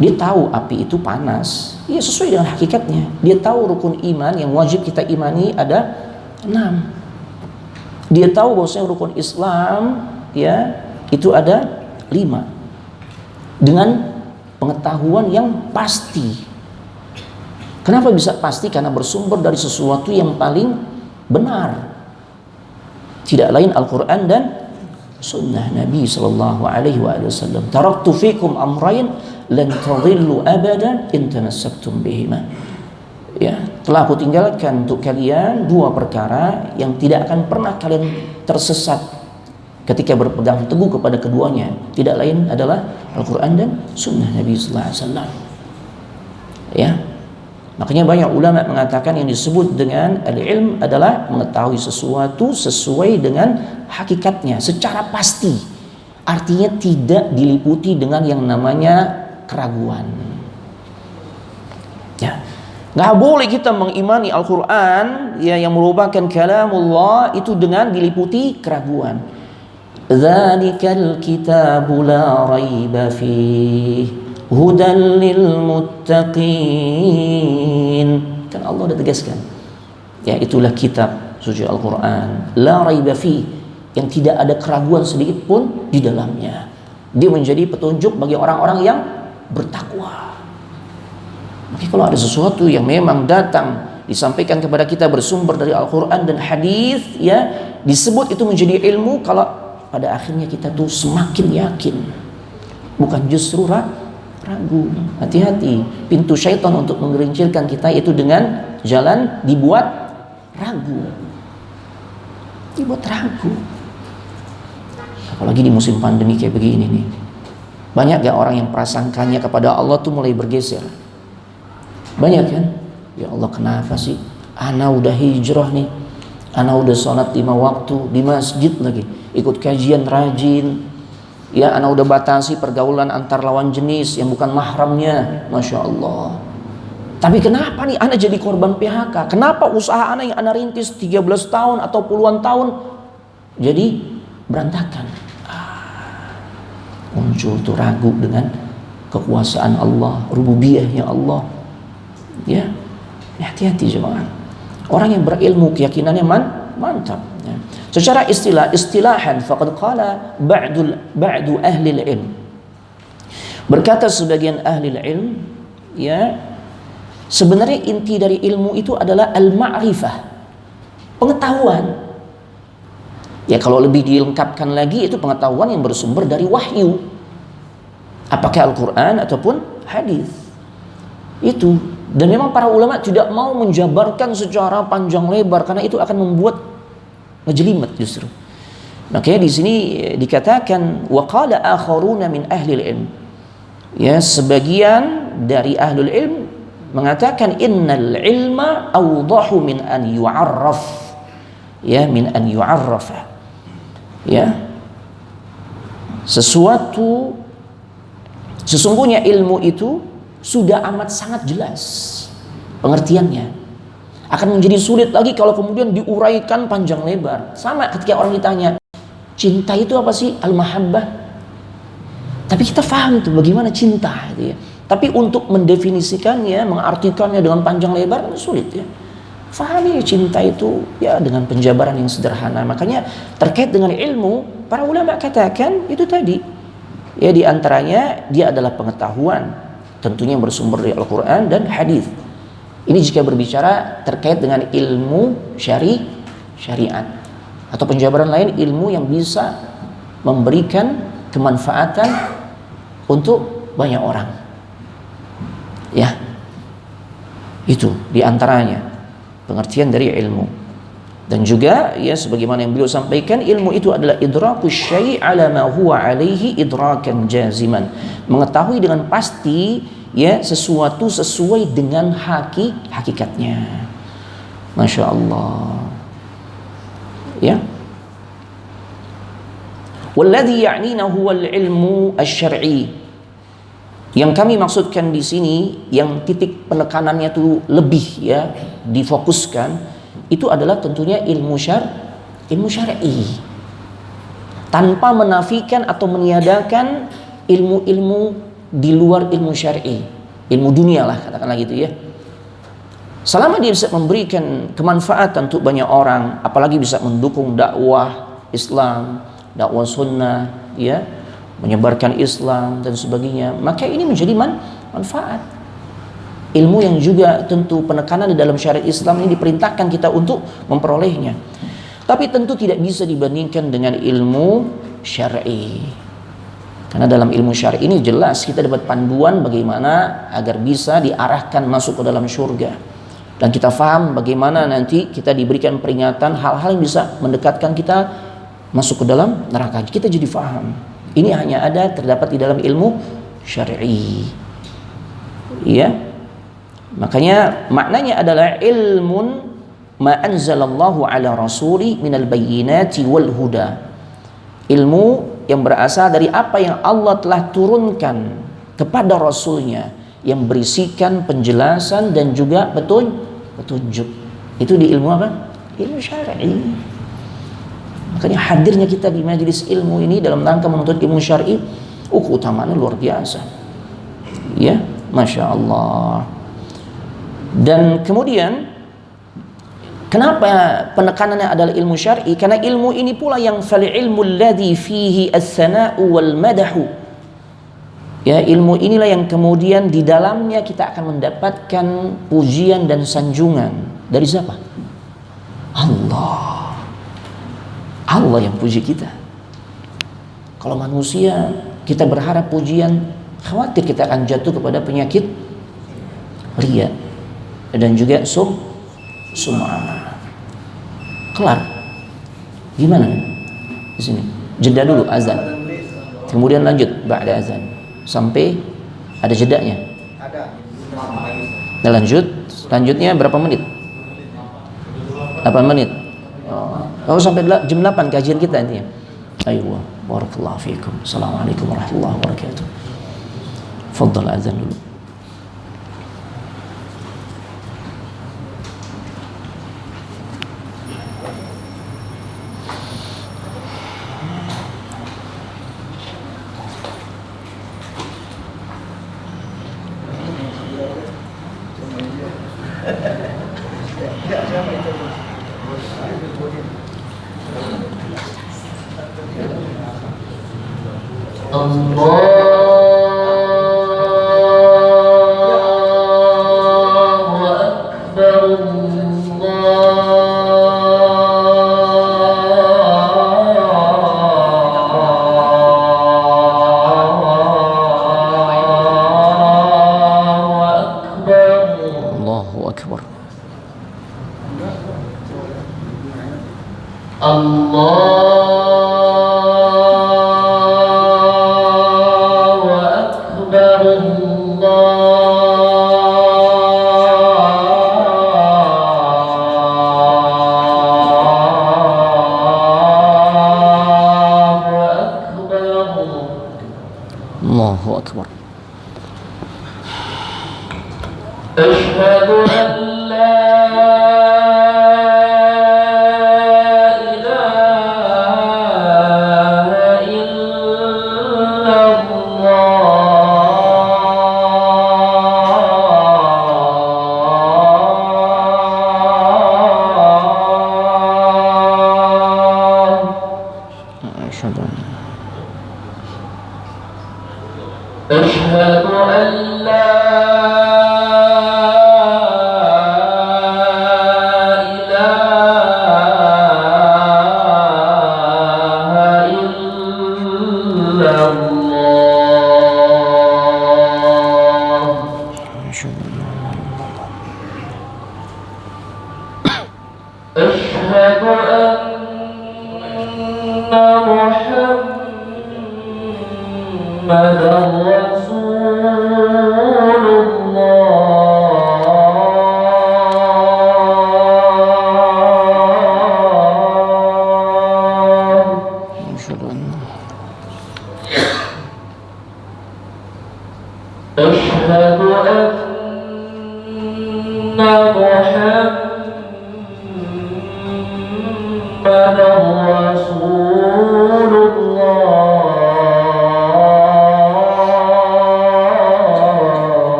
S1: Dia tahu api itu panas, ya sesuai dengan hakikatnya. Dia tahu rukun iman yang wajib kita imani ada 6. Dia tahu bahwasanya rukun Islam, ya, itu ada 5. Dengan pengetahuan yang pasti. Kenapa bisa pasti? Karena bersumber dari sesuatu yang paling benar. Tidak lain Al-Quran dan Sunnah Nabi Sallallahu Alaihi Wasallam. Taraktu fikum amrayn lan tadillu abadan in tamassaktum bihima. Ya, telah aku tinggalkan untuk kalian 2 perkara yang tidak akan pernah kalian tersesat ketika berpegang teguh kepada keduanya. Tidak lain adalah Al-Quran dan Sunnah Nabi Sallallahu Alaihi Wasallam. Ya, makanya banyak ulama mengatakan yang disebut dengan al-ilm adalah mengetahui sesuatu sesuai dengan hakikatnya secara pasti. Artinya tidak diliputi dengan yang namanya keraguan. Ya, nggak boleh kita mengimani Al-Quran, ya, yang merupakan kalamullah itu dengan diliputi keraguan. Dzalikal kitabu la raiba fihi hudan lil muttaqin. Kan Allah udah tegaskan. Ya, itulah kitab, suci Al-Quran, la raiba fi, yang tidak ada keraguan sedikit pun di dalamnya. Dia menjadi petunjuk bagi orang-orang yang bertakwa. Maka kalau ada sesuatu yang memang datang disampaikan kepada kita bersumber dari Al-Quran dan hadis, ya, disebut itu menjadi ilmu, kalau pada akhirnya kita tuh semakin yakin, bukan justru ragu. Hati-hati, pintu syaitan untuk menggelincirkan kita itu dengan jalan dibuat ragu. Apalagi di musim pandemi kayak begini nih, banyak gak orang yang prasangkanya kepada Allah tuh mulai bergeser? Banyak kan? Ya Allah, kenapa sih ana udah hijrah nih, ana udah sholat 5 waktu di masjid lagi, ikut kajian rajin, ya, ana udah batasi pergaulan antar lawan jenis yang bukan mahramnya, Masya Allah. Tapi kenapa nih ana jadi korban PHK? Kenapa usaha ana yang ana rintis 13 tahun atau puluhan tahun jadi berantakan? Muncul tuh ragu dengan kekuasaan Allah, rububiyahnya Allah. Ya, hati-hati jemaah. Orang yang berilmu keyakinannya mantap. Ya. Secara istilahan, faqad qala ba'du ahli ilm. Berkata sebagian ahli ilm, ya, sebenarnya inti dari ilmu itu adalah al-ma'rifah, pengetahuan. Ya, kalau lebih dilengkapkan lagi, itu pengetahuan yang bersumber dari wahyu, apakah Al-Quran ataupun hadis. Itu, dan memang para ulama tidak mau menjabarkan secara panjang lebar karena itu akan membuat ngejelimet justru. Makanya di sini dikatakan wa qala akharuna min ahli ilm. Ya, sebagian dari ahlul ilm mengatakan innal ilma awdahu min an yu'arraf. Ya, min an yu'arrafa. Ya. Sesungguhnya ilmu itu sudah amat sangat jelas pengertiannya. Akan menjadi sulit lagi kalau kemudian diuraikan panjang lebar. Sama ketika orang ditanya, cinta itu apa sih? Al-mahabbah. Tapi kita paham tuh bagaimana cinta gitu ya. Tapi untuk mendefinisikannya, mengartikannya dengan panjang lebar kan sulit ya. Fahami cinta itu ya dengan penjabaran yang sederhana. Makanya terkait dengan ilmu, para ulama katakan itu tadi. Ya, di antaranya dia adalah pengetahuan, tentunya yang bersumber dari Al-Quran dan hadis. Ini jika berbicara terkait dengan ilmu syariat, atau penjabaran lain, ilmu yang bisa memberikan kemanfaatan untuk banyak orang. Ya, itu diantaranya pengertian dari ilmu. Dan juga ya sebagaimana yang beliau sampaikan, ilmu itu adalah idrakus syai' ala ma huwa alaihi idrakan jaziman, mengetahui dengan pasti ya sesuatu sesuai dengan hakikatnya. Masya Allah. Ya. Walladhi ya'nina huwa al-ilmu asy-syar'i. Yang kami maksudkan di sini, yang titik penekanannya itu lebih ya difokuskan, itu adalah tentunya ilmu syar'i, tanpa menafikan atau meniadakan ilmu-ilmu di luar ilmu syar'i, ilmu dunia lah katakanlah gitu ya. Selama dia bisa memberikan kemanfaatan untuk banyak orang, apalagi bisa mendukung dakwah Islam, dakwah sunnah, ya, menyebarkan Islam dan sebagainya, maka ini menjadi manfaat. Ilmu yang juga tentu penekanan di dalam syariat Islam ini diperintahkan kita untuk memperolehnya. Tapi tentu tidak bisa dibandingkan dengan ilmu syar'i. Karena dalam ilmu syar'i ini jelas kita dapat panduan bagaimana agar bisa diarahkan masuk ke dalam surga. Dan kita faham bagaimana nanti kita diberikan peringatan hal-hal yang bisa mendekatkan kita masuk ke dalam neraka. Kita jadi faham. Ini hanya terdapat di dalam ilmu syar'i. Iya. Makanya maknanya adalah ilmun ma anzalallahu ala rasuli minal bayyinati wal huda. Ilmu yang berasal dari apa yang Allah telah turunkan kepada rasulnya, yang berisikan penjelasan dan juga petunjuk. Itu di ilmu apa? Ilmu syar'i. Makanya hadirnya kita di majelis ilmu ini dalam rangka menuntut ilmu syar'i, keutamaannya luar biasa. Ya, Masya Allah. Dan kemudian Kenapa penekanannya adalah ilmu syar'i? Karena ilmu ini pula yang fal ilmu alladhi fihi as-sana'u wal madahu. Ya, ilmu inilah yang kemudian di dalamnya kita akan mendapatkan pujian dan sanjungan dari siapa? Allah. Allah yang puji kita. Kalau manusia kita berharap pujian, khawatir kita akan jatuh kepada penyakit riya dan juga sum'ah. Kelar. Gimana? Di sini. Jeda dulu azan. Kemudian lanjut ba'da azan. Sampai ada jedanya. Ada. Nah, lanjutnya berapa menit? 8 menit. Oh, sampai jam 8 kajian kita intinya. Ayo, barakallahu fiikum. Assalamualaikum warahmatullahi wabarakatuh. Fadhal azan dulu.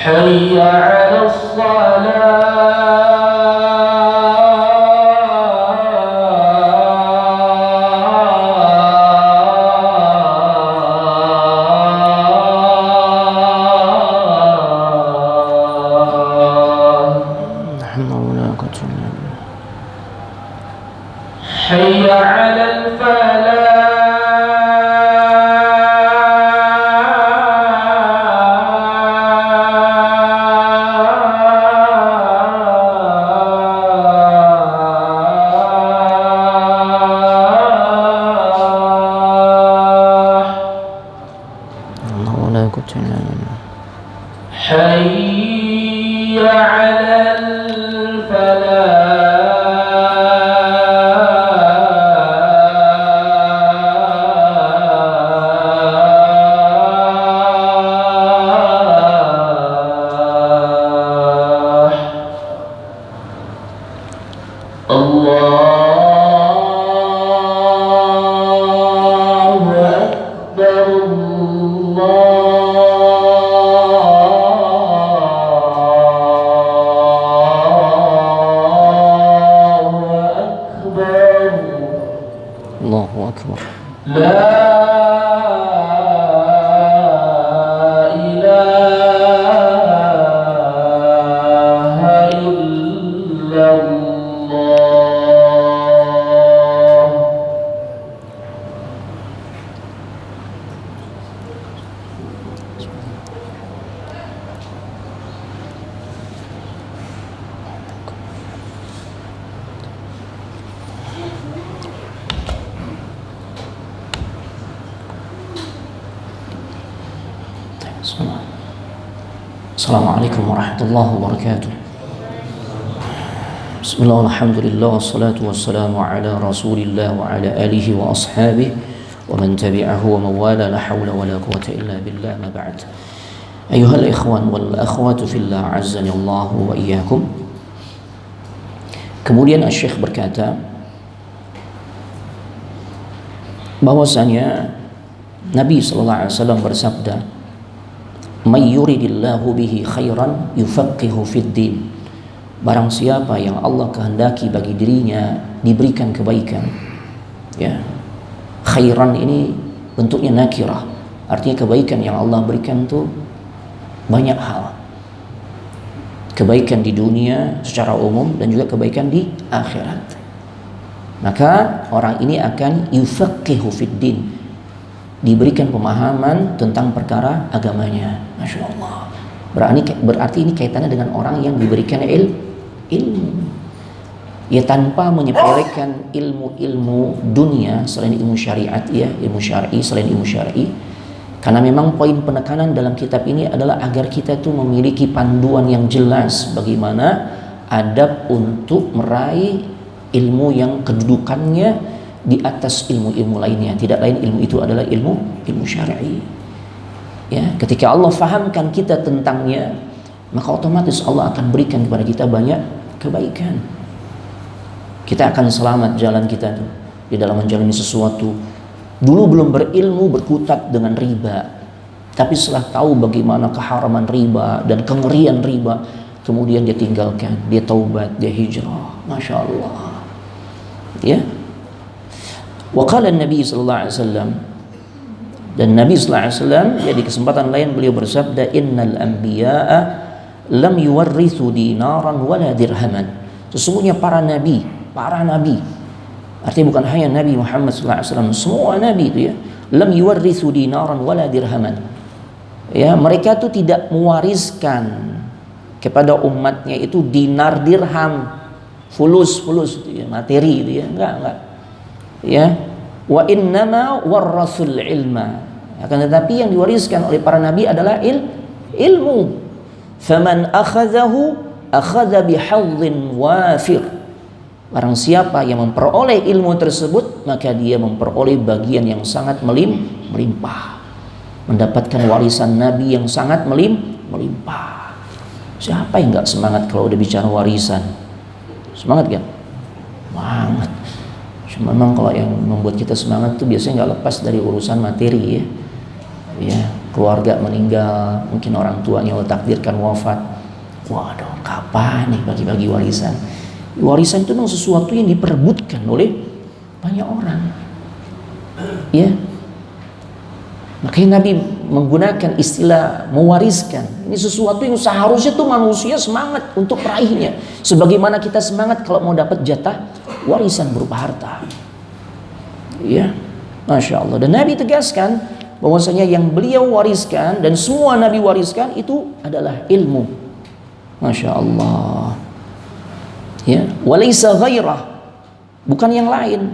S2: حي على الفلاح
S1: akbar. Assalamualaikum warahmatullahi wabarakatuh. Bismillah, alhamdulillah, wassalatu wassalamu ala rasulillah wa ala alihi wa ashabihi wa man tabi'ahu wa mawala, la hawla wa la quwata illa billah, ma ba'd. Ayuhal ikhwan wal akhwatu fillah, azzani Allah wa iyyakum. Kemudian Syekh berkata bahwasanya Nabi sallallahu alaihi wasallam bersabda, "May yuridillahu bihi khairan yufaqihu fid din." Barang siapa yang Allah kehendaki bagi dirinya diberikan kebaikan. Ya. Khairan ini bentuknya nakirah. Artinya kebaikan yang Allah berikan itu banyak hal. Kebaikan di dunia secara umum dan juga kebaikan di akhirat. Maka orang ini akan yufaqihu fid din, diberikan pemahaman tentang perkara agamanya. Masya Allah. Berarti ini kaitannya dengan orang yang diberikan ilmu. Ya, tanpa menyepelekan ilmu-ilmu dunia selain ilmu syariat, ya, ilmu syar'i selain ilmu syar'i. Karena memang poin penekanan dalam kitab ini adalah agar kita tuh memiliki panduan yang jelas bagaimana adab untuk meraih ilmu yang kedudukannya di atas ilmu-ilmu lainnya. Tidak lain ilmu itu adalah ilmu syar'i. Ya, ketika Allah fahamkan kita tentangnya, maka otomatis Allah akan berikan kepada kita banyak kebaikan. Kita akan selamat jalan kita tuh di dalam menjalani sesuatu. Dulu belum berilmu berkutat dengan riba, tapi setelah tahu bagaimana keharaman riba dan kengerian riba, kemudian dia tinggalkan, dia taubat, dia hijrah. Masya Allah. Ya. Wa qala Nabi sallallahu alaihi wasallam, dan Nabi sallallahu alaihi wasallam ya di kesempatan lain beliau bersabda, innal anbiya'a lam yuwarrithu dinaran wala dirhaman. Sesungguhnya para nabi, artinya bukan hanya Nabi Muhammad sallallahu alaihi wasallam, semua nabi itu ya, lam yuwarrithu dinaran wala dirhaman. Ya, mereka itu tidak mewariskan kepada umatnya itu dinar, dirham, fulus itu ya, materi itu ya, enggak. Ya, wa innama warrasul ilma. Akan tetapi yang diwariskan oleh para nabi adalah ilmu. Faman akhadhahu akhadha bihadhin wafir. Barang siapa yang memperoleh ilmu tersebut, maka dia memperoleh bagian yang sangat melimpah. Mendapatkan warisan nabi yang sangat melimpah. Siapa yang enggak semangat kalau udah bicara warisan? Semangat kan? Semangat. Cuma memang kalau yang membuat kita semangat itu biasanya nggak lepas dari urusan materi ya. Ya, keluarga meninggal, mungkin orang tuanya Allah takdirkan wafat. Waduh, kapan nih bagi-bagi warisan? Warisan itu memang sesuatu yang diperebutkan oleh banyak orang. Ya. Makanya Nabi menggunakan istilah mewariskan. Ini sesuatu yang seharusnya tuh manusia semangat untuk meraihnya. Sebagaimana kita semangat kalau mau dapat jatah warisan berupa harta. Ya, Masya Allah. Dan Nabi tegaskan bahwasanya yang beliau wariskan dan semua Nabi wariskan itu adalah ilmu. Masya Allah. Ya, walaysa ghairah, bukan yang lain,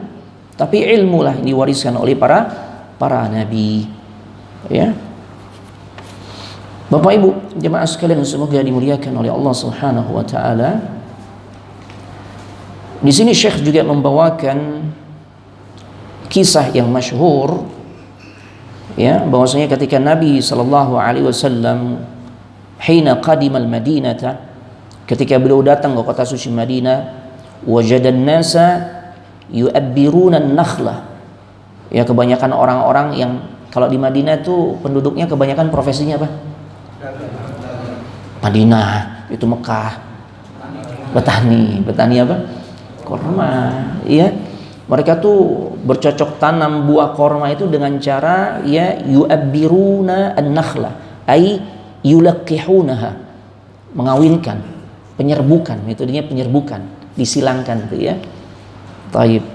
S1: tapi ilmu lah yang diwariskan oleh para Nabi. Ya, Bapak Ibu jemaah sekalian semoga dimuliakan oleh Allah Subhanahu wa taala. Di sini Syekh juga membawakan kisah yang masyhur ya, bahwasanya ketika Nabi sallallahu alaihi wasallam hina qadimal Madinata, ketika beliau datang ke kota suci Madinah, wajadan nasa yu'abbiruna an-nakhlah. Ya, kebanyakan orang-orang yang kalau di Madinah itu penduduknya kebanyakan profesinya apa? Madinah itu Mekah. Petani apa? Kurma, ya. Mereka tuh bercocok tanam buah korma itu dengan cara ya yu'abbiruna an-nakhla, ay yulaqqihunaha, mengawinkan, penyerbukan, metodenya penyerbukan, disilangkan tuh ya. Taib.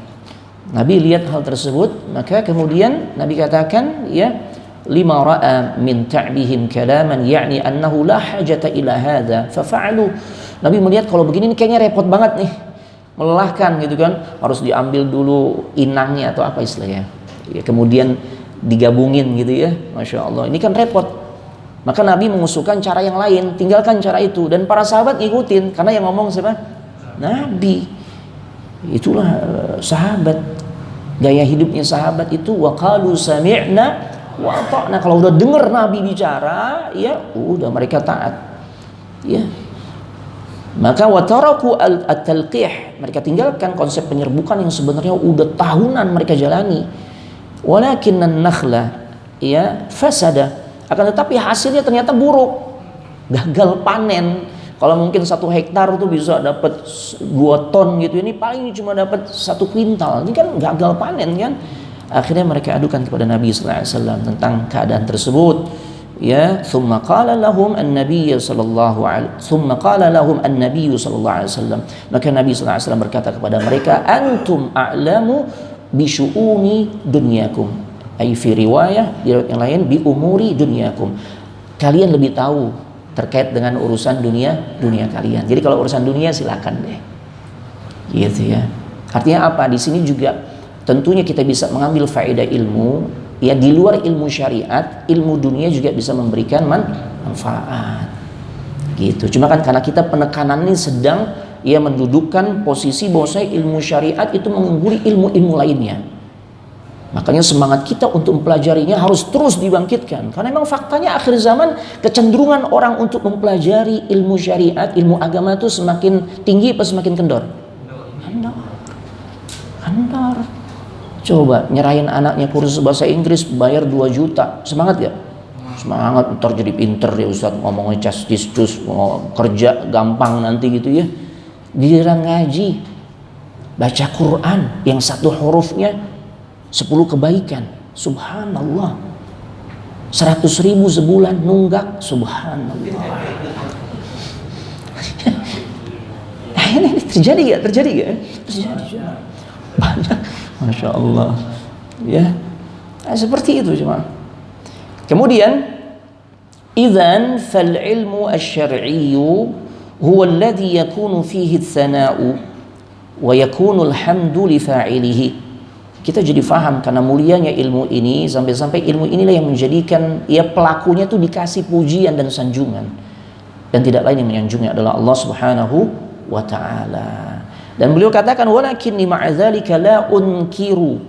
S1: Nabi lihat hal tersebut, maka kemudian Nabi katakan ya lima ra'a min ta'bihim kalaman ya'ni annahu la hajata ila hadza fafa'alu. Nabi melihat kalau begini ini kayaknya repot banget nih, melelahkan gitu kan, harus diambil dulu inangnya atau apa istilahnya ya, kemudian digabungin gitu ya, Masya Allah, ini kan repot. Maka Nabi mengusulkan cara yang lain, tinggalkan cara itu, dan para sahabat ngikutin, karena yang ngomong siapa? Nabi. Itulah sahabat, gaya hidupnya sahabat itu, wa qalu sami'na wa ata'na. Kalau udah dengar Nabi bicara ya udah mereka taat ya. Maka wataraku at-talqih, mereka tinggalkan konsep penyerbukan yang sebenarnya udah tahunan mereka jalani. Walakinnan nakhla ya fasada, akan tetapi hasilnya ternyata buruk, gagal panen. Kalau mungkin 1 hektar itu bisa dapat 2 ton gitu, ini paling cuma dapat 1 kuintal. Ini kan gagal panen kan. Akhirnya mereka adukan kepada Nabi sallallahu alaihi wasallam tentang keadaan tersebut. Ya, thumma qala lahum an-nabiy sallallahu alaihi wasallam. Maka Nabi sallallahu alaihi wasallam berkata kepada mereka, antum a'lamu bi syu'uni dunyakum. Ai fi riwayah, di riwayat yang lain, bi umuri dunyakum. Kalian lebih tahu terkait dengan urusan dunia kalian. Jadi kalau urusan dunia silakan deh. Gitu ya. Artinya apa? Di sini juga tentunya kita bisa mengambil faedah ilmu. Ya, di luar ilmu syariat, ilmu dunia juga bisa memberikan manfaat. Gitu. Cuma kan karena kita penekanan ini sedang ya mendudukkan posisi bahwasanya ilmu syariat itu mengungguli ilmu-ilmu lainnya. Makanya semangat kita untuk mempelajarinya harus terus dibangkitkan. Karena memang faktanya akhir zaman kecenderungan orang untuk mempelajari ilmu syariat, ilmu agama itu semakin tinggi atau semakin kendor? Kendor. Coba nyerahin anaknya kursus bahasa Inggris bayar 2 juta, semangat gak? Semangat, ntar jadi pinter ya Ustaz, ngomongnya cas-cus, mau kerja gampang nanti gitu ya. Giliran ngaji, baca Quran yang 1 hurufnya 10 kebaikan, subhanallah. 100.000 sebulan nunggak, subhanallah. Nah, ini terjadi gak? Terjadi. Banyak, Masya Allah ya. Nah, seperti itu cuma. Kemudian idzan fal ilmu asy-syar'i huwa alladhi yakunu fihi ats-sana'u wa yakunu al-hamdu li fa'ilihi. Kita jadi faham karena mulianya ilmu ini, sampai-sampai ilmu inilah yang menjadikan ya pelakunya tuh dikasih pujian dan sanjungan, dan tidak lain yang menyanjungnya adalah Allah Subhanahu wa ta'ala. Dan beliau katakan walakinni ma'adzalika la unkiru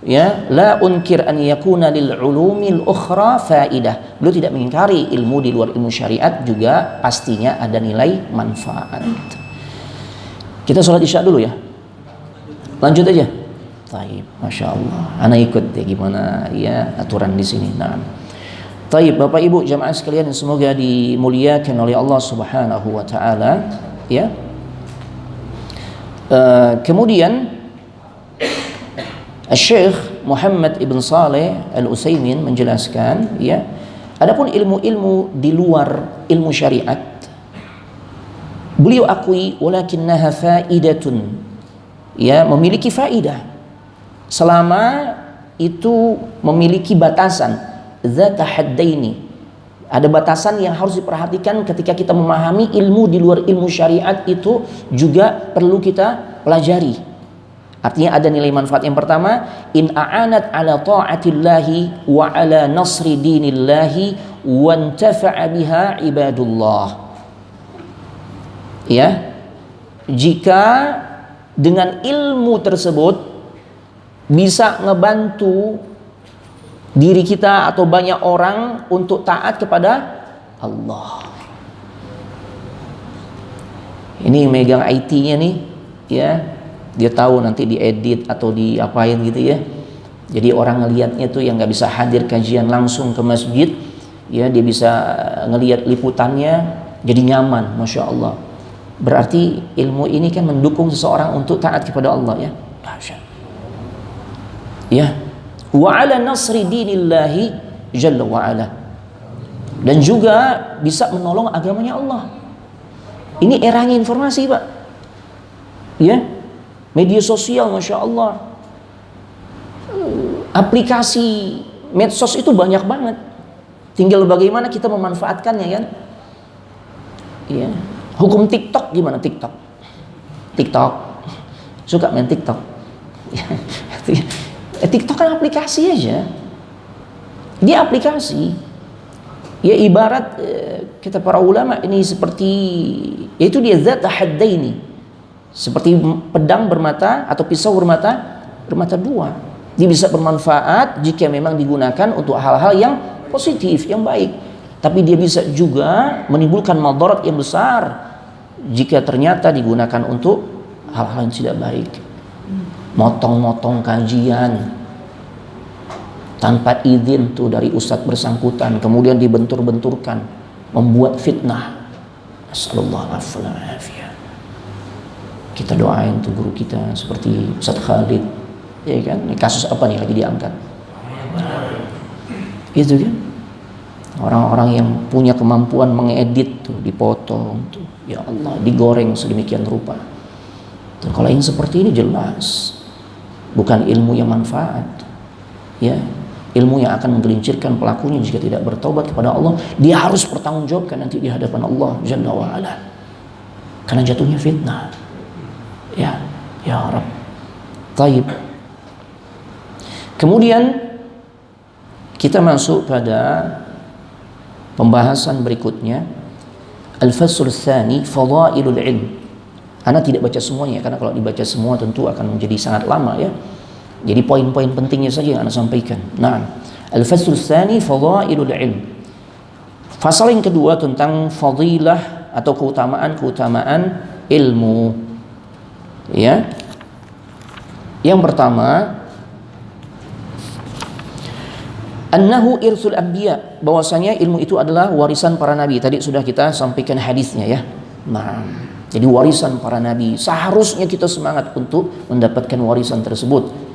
S1: ya la unkir an yakuna lil ulumil ukhra faidah. Beliau tidak mengingkari ilmu di luar ilmu syariat juga pastinya ada nilai manfaat. Kita sholat isya dulu ya, lanjut aja. Taib, Masya Allah, ana ikut ya gimana ya aturan di sini. Nah, taib, Bapak Ibu jamaah sekalian yang semoga dimuliakan oleh Allah Subhanahu wa ta'ala ya. Kemudian Syekh Muhammad ibn Saleh Al-Utsaimin menjelaskan ya, adapun ilmu-ilmu di luar ilmu syariat beliau akui walakinnaha faidatun ya, memiliki faidah selama itu memiliki batasan dzata haddaini. Ada batasan yang harus diperhatikan ketika kita memahami ilmu di luar ilmu syariat, itu juga perlu kita pelajari. Artinya ada nilai manfaat. Yang pertama, in a'anat ala ta'atillahi wa ala nasri dinillahi wa intafa'a biha ibadullah. Ya, jika dengan ilmu tersebut bisa ngebantu diri kita atau banyak orang untuk taat kepada Allah. Ini megang IT-nya nih ya, dia tahu nanti diedit atau diapain gitu ya. Jadi orang ngelihatnya tuh yang nggak bisa hadir kajian langsung ke masjid ya, dia bisa ngelihat liputannya jadi nyaman, Masya Allah. Berarti ilmu ini kan mendukung seseorang untuk taat kepada Allah ya. Ya, wa ala nasri dinillahi jalla wa ala. Dan juga bisa menolong agamanya Allah. Ini eranya informasi, Pak. Ya, media sosial, masya Allah, aplikasi medsos itu banyak banget. Tinggal bagaimana kita memanfaatkannya, kan? Ya. Hukum TikTok gimana? TikTok suka main TikTok. TikTok kan aplikasi aja. Dia aplikasi. Ya ibarat kata para ulama ini seperti, yaitu dia zat haddaini, seperti pedang bermata atau pisau bermata dua. Dia bisa bermanfaat jika memang digunakan untuk hal-hal yang positif, yang baik. Tapi dia bisa juga menimbulkan madarat yang besar jika ternyata digunakan untuk hal-hal yang tidak baik. Motong-motong kajian tanpa izin tuh dari ustadz bersangkutan, kemudian dibentur-benturkan, membuat fitnah. Nasallallahu alaihi. Kita doain tuh guru kita seperti Ustadz Khalid, ya kan? Ini kasus apa nih lagi diangkat? Itu kan? Orang-orang yang punya kemampuan mengedit tuh, dipotong tuh, ya Allah, digoreng sedemikian rupa. Tuh, kalau yang seperti ini jelas bukan ilmu yang manfaat, ya. Ilmu yang akan menggelincirkan pelakunya jika tidak bertobat kepada Allah. Dia harus bertanggungjawabkan nanti di hadapan Allah Jalla wa Ala, karena jatuhnya fitnah. Ya Rabb. Taib. Kemudian kita masuk pada pembahasan berikutnya, Al-Fasl Tsani, Fadailul Ilm. Ana tidak baca semuanya karena kalau dibaca semua tentu akan menjadi sangat lama, ya. Jadi poin-poin pentingnya saja yang Anda sampaikan. Nah, Al-Fasl Tsani, Fadailul Ilm. Fasal yang kedua tentang fadilah atau keutamaan ilmu. Ya. Yang pertama, annahu irsul anbiya, bahwasanya ilmu itu adalah warisan para nabi. Tadi sudah kita sampaikan hadisnya, ya. Nah, jadi warisan para nabi, seharusnya kita semangat untuk mendapatkan warisan tersebut.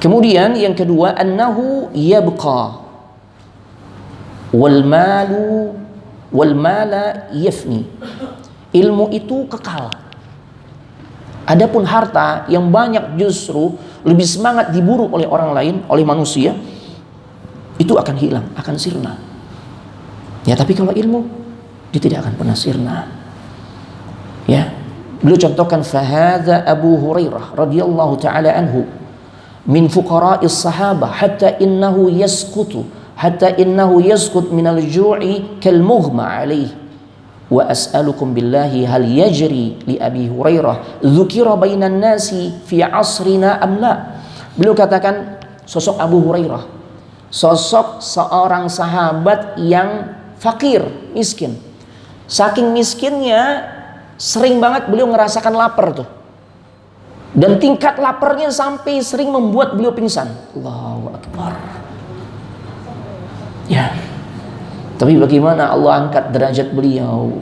S1: Kemudian yang kedua, annahu yabqa wal mala yafni. Ilmu itu kekal. Adapun harta yang banyak justru lebih semangat diburu oleh orang lain, oleh manusia, itu akan hilang, akan sirna. Ya, tapi kalau ilmu, dia tidak akan pernah sirna. Ya, beliau contohkan, fahadha Abu Hurairah radhiyallahu taala anhu min fuqara'is sahabah hatta innahu yasqutu min al-ju'i kal mughma alaih wa as'alukum billahi hal yajri li Abi Hurairah dzukira bainan nasi fi asrina am la. Beliau katakan, sosok Abu Hurairah, sosok seorang sahabat yang fakir, miskin. Saking miskinnya sering banget beliau ngerasakan lapar tuh. Dan tingkat laparnya sampai sering membuat beliau pingsan. Allahu Akbar. Ya. Tapi bagaimana Allah angkat derajat beliau?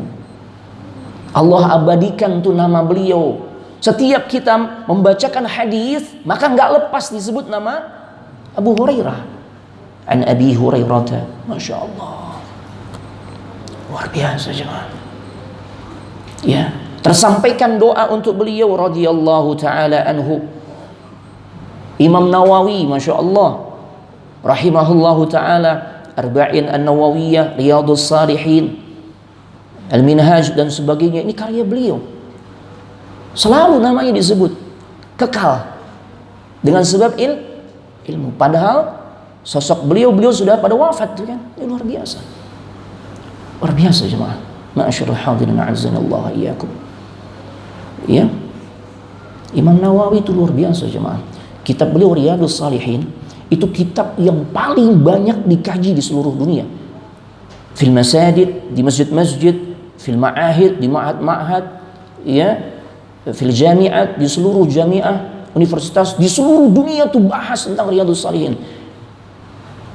S1: Allah abadikan tuh nama beliau. Setiap kita membacakan hadis, maka nggak lepas disebut nama Abu Hurairah. An Abi Hurairah. Masya Allah. Luar biasa jemaah. Ya. Tersampaikan doa untuk beliau radhiyallahu taala anhu. Imam Nawawi, masya Allah, rahimahullahu taala, Arba'in An-Nawawiyah, Riyadhus Shalihin, Al-Minhaj dan sebagainya, ini karya beliau. Selalu namanya disebut, kekal dengan sebab ilmu. Padahal sosok beliau sudah pada wafat, kan? Ini luar biasa. Luar biasa jemaah. Ma'asyiral hadirin a'azzanallahu iyyakum. Ya, Imam Nawawi itu luar biasa jemaah. Kitab beliau Riyadhus Shalihin itu kitab yang paling banyak dikaji di seluruh dunia. Fil masajid, di masjid-masjid, fil ma'ahid, di ma'had-ma'had, ya, fil jami'at, di seluruh jami'ah, universitas di seluruh dunia tuh bahas tentang Riyadhus Shalihin.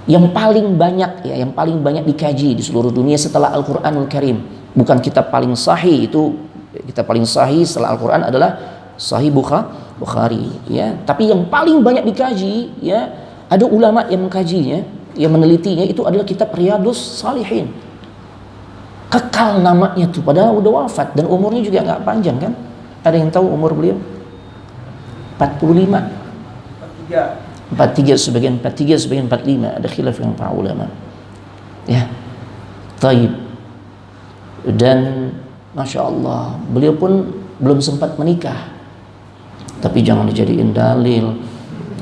S1: Yang paling banyak, ya, yang paling banyak dikaji di seluruh dunia setelah Al-Qur'anul Karim. Bukan kitab paling sahih, itu kitab paling sahih setelah Al-Quran adalah Sahih Bukhari, ya. Tapi yang paling banyak dikaji, ya, ada ulama yang mengkajinya, yang menelitinya, itu adalah kitab Riyadhus Shalihin. Kekal namanya tuh, padahal udah wafat dan umurnya juga nggak panjang kan? Ada yang tahu umur beliau? 45. 43, sebagian 43, sebagian 45. Ada khilaf dengan para ulama. Ya, taib. Dan Masya Allah, beliau pun belum sempat menikah. Tapi jangan dijadiin dalil,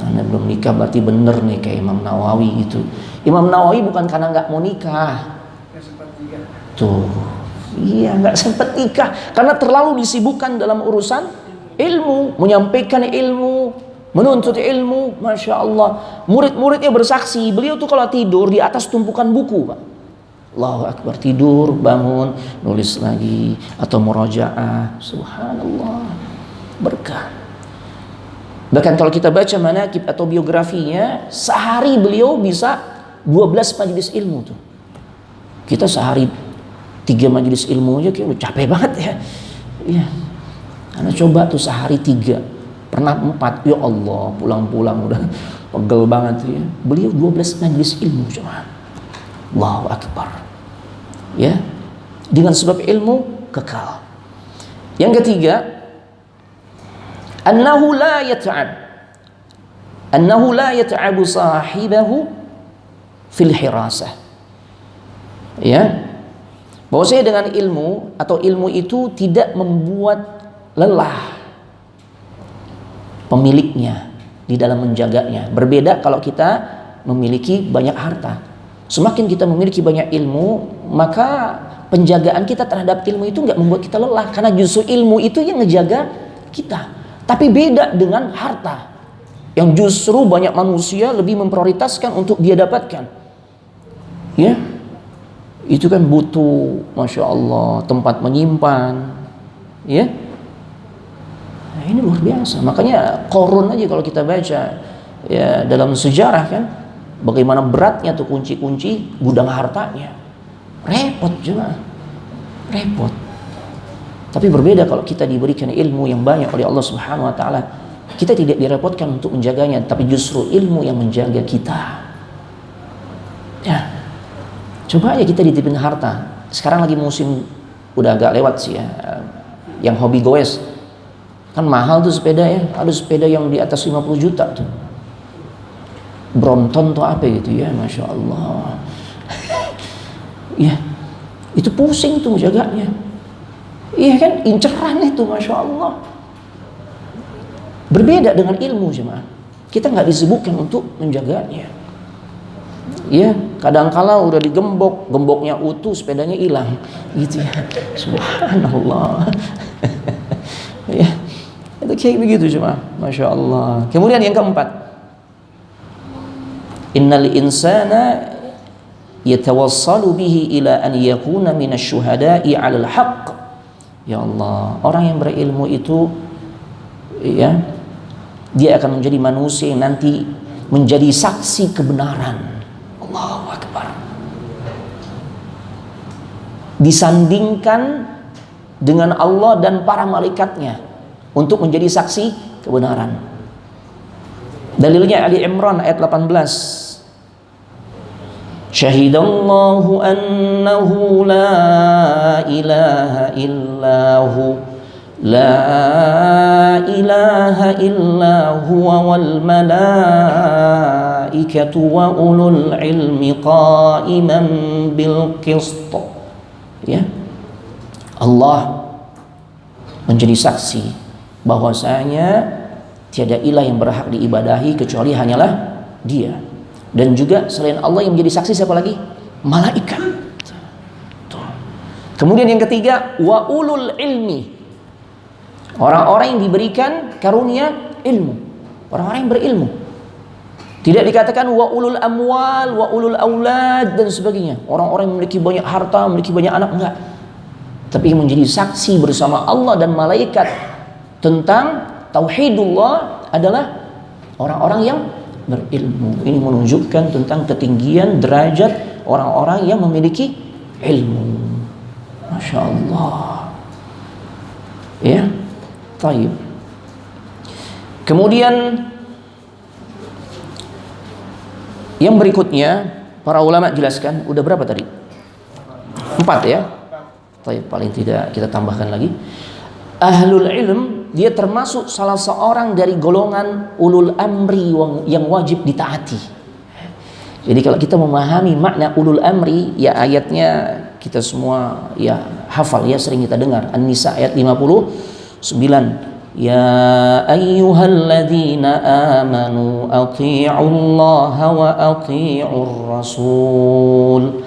S1: Anda belum nikah berarti bener nih kayak Imam Nawawi gitu. Imam Nawawi bukan karena nggak mau nikah. Tuh, iya nggak sempat nikah karena terlalu disibukkan dalam urusan ilmu, menyampaikan ilmu, menuntut ilmu. Masya Allah, murid-muridnya bersaksi, beliau tuh kalau tidur di atas tumpukan buku, Pak. Allahu Akbar, tidur, bangun, nulis lagi atau murajaah. Subhanallah, berkah. Bahkan kalau kita baca manaqib atau biografinya, sehari beliau bisa 12 majelis ilmu tuh. Kita sehari 3 majelis ilmu aja kayak udah capek banget ya. Iya. Karena coba tuh sehari 3, pernah 4, ya Allah, pulang-pulang udah pegel banget tuh ya. Beliau 12 majelis ilmu cuma. Allahu Akbar. Ya. Dengan sebab ilmu kekal. Yang ketiga, annahu la yata'abu sahibahu fil hirasah. Ya. Bahwasanya dengan ilmu atau ilmu itu tidak membuat lelah pemiliknya di dalam menjaganya. Berbeda kalau kita memiliki banyak harta. Semakin kita memiliki banyak ilmu, maka penjagaan kita terhadap ilmu itu nggak membuat kita lelah, karena justru ilmu itu yang ngejaga kita. Tapi beda dengan harta, yang justru banyak manusia lebih memprioritaskan untuk dia dapatkan. Ya, itu kan butuh, Masya Allah, tempat menyimpan. Ya, nah, ini luar biasa. Makanya Qarun aja kalau kita baca ya dalam sejarah kan, bagaimana beratnya tuh kunci-kunci gudang hartanya. Repot juga, repot. Tapi berbeda kalau kita diberikan ilmu yang banyak oleh Allah Subhanahu wa taala. Kita tidak direpotkan untuk menjaganya, tapi justru ilmu yang menjaga kita. Ya. Coba aja kita dititipin harta. Sekarang lagi musim udah agak lewat sih ya. Yang hobi goes. Kan mahal tuh sepeda ya. Ada sepeda yang di atas 50 juta tuh. Brompton tuh apa gitu ya, Masya Allah. Ya. Itu pusing tuh menjaganya. Iya kan, inceran itu, Masya Allah. Berbeda dengan ilmu jemaah. Kita nggak disebutkan untuk menjaganya. Ya, kadang-kala udah digembok, gemboknya utuh, sepedanya hilang, gitu ya. Subhanallah. Ya, itu kayak begitu jemaah, Masya Allah. Kemudian yang keempat, innal insana yatawassalu bihi ila an yakuna minasy syuhada'i 'alal haqq. Ya Allah, orang yang berilmu itu ya, dia akan menjadi manusia yang nanti menjadi saksi kebenaran. Allahu Akbar. Disandingkan dengan Allah dan para malaikatnya untuk menjadi saksi kebenaran. Dalilnya Ali Imran ayat 18. Syahidallahu annahu la ilaha illahu la ilaha illa huwa wal malaikatu wa ulul ilmi qa'iman bil qist. Ya. Allah menjadi saksi bahwasanya tiada ilah yang berhak diibadahi kecuali hanyalah Dia. Dan juga selain Allah yang menjadi saksi siapa lagi? Malaikat. Tuh. Kemudian yang ketiga, wa ulul ilmi. Orang-orang yang diberikan karunia ilmu. Orang-orang yang berilmu. Tidak dikatakan wa ulul amwal, wa ulul aulad dan sebagainya. Orang-orang yang memiliki banyak harta, memiliki banyak anak, enggak. Tapi yang menjadi saksi bersama Allah dan malaikat tentang tauhidullah adalah orang-orang yang berilmu. Ini menunjukkan tentang ketinggian derajat orang-orang yang memiliki ilmu. Masya Allah. Ya, taib. Kemudian yang berikutnya para ulama jelaskan, udah berapa tadi? 4 ya. Paling tidak kita tambahkan lagi. Ahlul ilm dia termasuk salah seorang dari golongan ulul amri yang wajib ditaati. Jadi kalau kita memahami makna ulul amri, ya ayatnya kita semua ya hafal ya, sering kita dengar. An-Nisa ayat 59. Ya ayyuhalladzina amanu athi'ullaha wa athi'ur rasul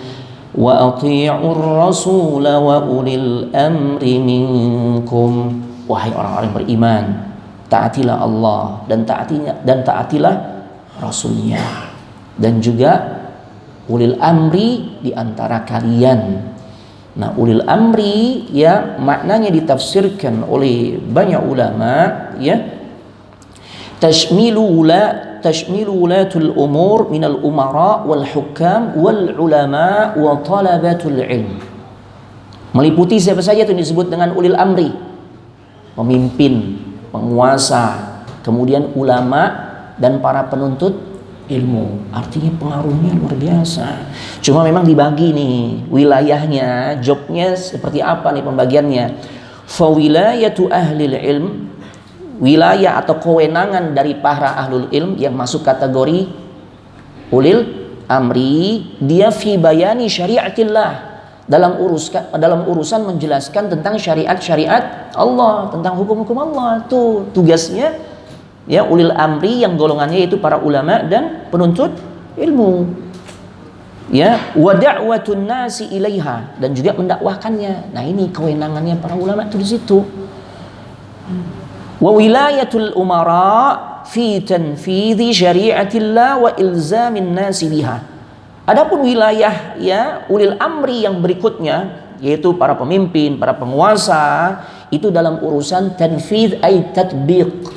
S1: wa ati'ur rasul wa ulil amri minkum. Wahai orang-orang beriman, taatilah Allah dan taatilah Rasulnya, dan juga ulil amri di antara kalian. Nah, ulil amri ya maknanya ditafsirkan oleh banyak ulama ya, tashmilu wulatul umur minal umara wal hukam wal ulama wa talabatul ilm. Meliputi siapa saja itu disebut dengan ulil amri. Pemimpin, penguasa, kemudian ulama dan para penuntut ilmu. Artinya pengaruhnya luar biasa. Cuma memang dibagi nih wilayahnya, jobnya seperti apa nih pembagiannya. Fa wilayatu ahlil ilm, wilayah atau kewenangan dari para ahlul ilm yang masuk kategori ulil amri, dia fi bayani syariatillah, dalam urusan menjelaskan tentang syariat Allah, tentang hukum-hukum Allah. Tuh tugasnya ya ulil amri yang golongannya itu para ulama dan penuntut ilmu. Ya, wa da'watun nasi ilaiha, dan juga mendakwahkannya. Nah, ini kewenangannya para ulama itu di situ. Wa wilayatul umara fi tanfidhi syariatillah wa ilzamin nasi biha. Adapun wilayah ya ulil amri yang berikutnya, yaitu para pemimpin, para penguasa, itu dalam urusan tanfidh ay tatbiq.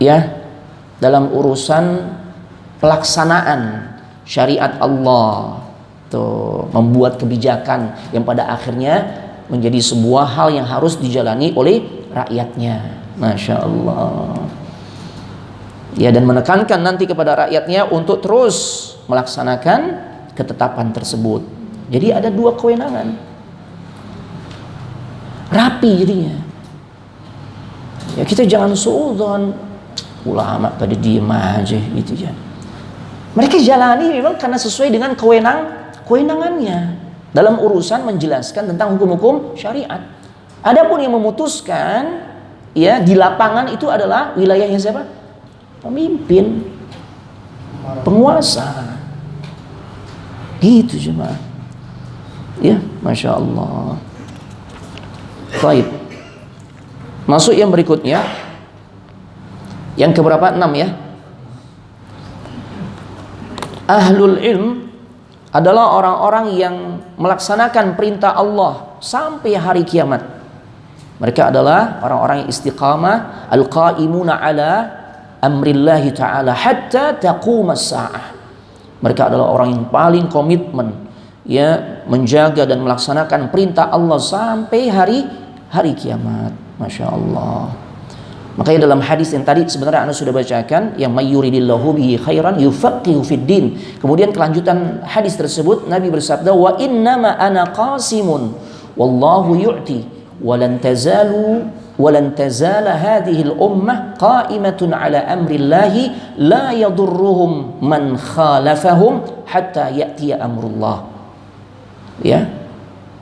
S1: Ya, dalam urusan pelaksanaan syariat Allah, tuh membuat kebijakan yang pada akhirnya menjadi sebuah hal yang harus dijalani oleh rakyatnya. Masya Allah. Ya, dan menekankan nanti kepada rakyatnya untuk terus melaksanakan ketetapan tersebut. Jadi ada 2 kewenangan, rapi jadinya. Ya, kita jangan suudzon, ulama pada diem aja gitu ya. Mereka jalani memang karena sesuai dengan kewenangannya dalam urusan menjelaskan tentang hukum-hukum syariat. Adapun yang memutuskan ya di lapangan itu adalah wilayahnya siapa? Pemimpin, penguasa. Gitu jemaah. Ya, Masya Allah. Baik. Masuk yang berikutnya. Yang keberapa? 6 ya. Ahlul ilm adalah orang-orang yang melaksanakan perintah Allah sampai hari kiamat. Mereka adalah orang-orang yang istiqamah, al-qaimuna ala amrillahi ta'ala hatta taqumas sa'ah. Mereka adalah orang yang paling komitmen ya menjaga dan melaksanakan perintah Allah sampai hari kiamat. Masya Allah. Makanya dalam hadis yang tadi sebenarnya Anda sudah bacakan, yang mayyuridillahu bihi khairan yufaqihu fid din. Kemudian kelanjutan hadis tersebut Nabi bersabda, wa innama ana qasimun wallahu yu'ti walan tazala hadhihi al-ummah qa'imatun ala amrillahi la yadurruhum man khalafahum hatta ya'tiya amrullah. Ya,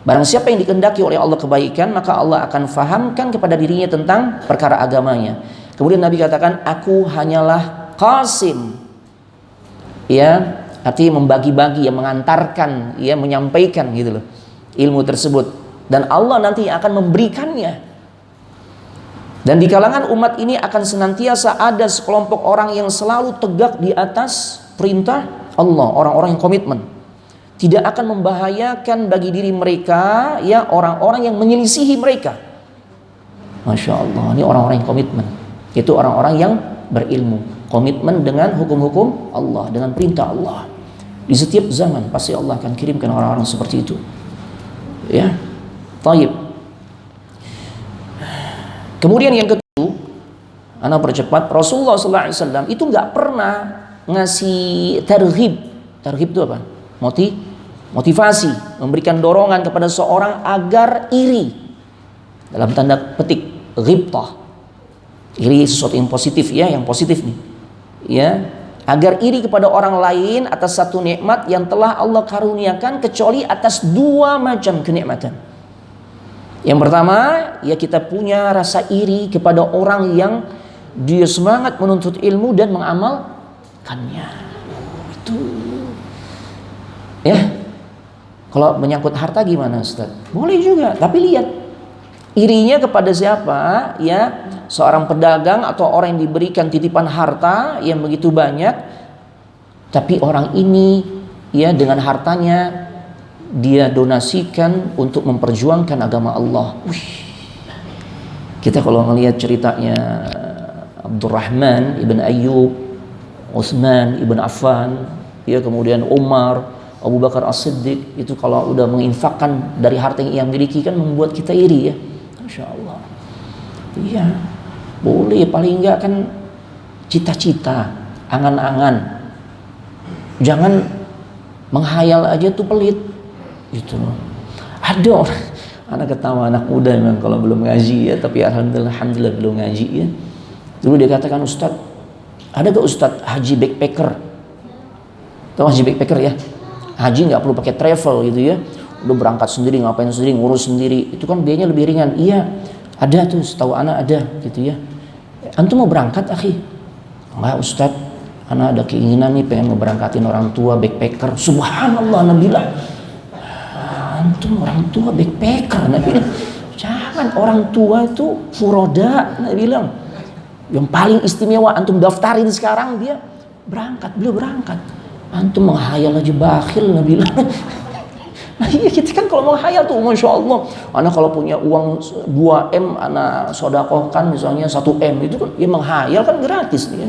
S1: barang siapa yang dikehendaki oleh Allah kebaikan, maka Allah akan fahamkan kepada dirinya tentang perkara agamanya. Kemudian Nabi katakan, aku hanyalah qasim. Ya, artinya membagi-bagi, yang mengantarkan, ya menyampaikan gitu loh ilmu tersebut, dan Allah nanti akan memberikannya. Dan di kalangan umat ini akan senantiasa ada sekelompok orang yang selalu tegak di atas perintah Allah, orang-orang yang komitmen, tidak akan membahayakan bagi diri mereka ya orang-orang yang menyelisihi mereka. Masya Allah, ini orang-orang yang komitmen. Itu orang-orang yang berilmu, komitmen dengan hukum-hukum Allah, dengan perintah Allah. Di setiap zaman pasti Allah akan kirimkan orang-orang seperti itu. Ya, taib. Kemudian yang kedua, Ana percepat, Rasulullah SAW itu nggak pernah ngasih targhib. Targhib itu apa? Motivasi, memberikan dorongan kepada seorang agar iri. Dalam tanda petik, ghibtah. Iri sesuatu yang positif ya, yang positif nih. Ya, agar iri kepada orang lain atas satu nikmat yang telah Allah karuniakan, kecuali atas dua macam kenikmatan. Yang pertama, ya kita punya rasa iri kepada orang yang dia semangat menuntut ilmu dan mengamalkannya. Itu. Ya. Kalau menyangkut harta gimana, Ustaz? Boleh juga, tapi lihat irinya kepada siapa? Ya, seorang pedagang atau orang yang diberikan titipan harta yang begitu banyak, tapi orang ini ya dengan hartanya dia donasikan untuk memperjuangkan agama Allah. Kita kalau melihat ceritanya Abdurrahman ibn Ayyub, Utsman ibn Affan, ya kemudian Umar, Abu Bakar As-Siddiq, itu kalau udah menginfakkan dari harta yang ia miliki kan membuat kita iri ya. Masya Allah. Iya, boleh, paling enggak kan cita-cita, angan-angan. Jangan menghayal aja tuh pelit. Gitu loh. Ada orang, anak ketawa, anak muda memang kalau belum ngaji ya, tapi alhamdulillah belum ngaji ya. Dulu dia katakan, Ustaz, ada gak Ustaz haji backpacker? Tahu haji backpacker ya? Haji nggak perlu pakai travel gitu ya, udah berangkat sendiri, ngapain sendiri, ngurus sendiri, itu kan biayanya lebih ringan. Iya, ada tuh, setahu anak ada gitu ya. Antum mau berangkat akhi? Enggak Ustadz, anak ada keinginan nih pengen ngeberangkatin orang tua backpacker. Subhanallah, Nabi bilang, antum orang tua backpacker, Nabi bilang, jangan, orang tua itu furoda, Nabi bilang, yang paling istimewa antum daftarin sekarang, dia berangkat, beliau berangkat. Antum menghayal aja bakhil, Nabi bilang. Nah, iya, kita kan kalau menghayal tuh, Masya Allah, anak kalau punya uang 2M, anak sodakohkan misalnya 1M, itu kan ya menghayal kan gratis ya.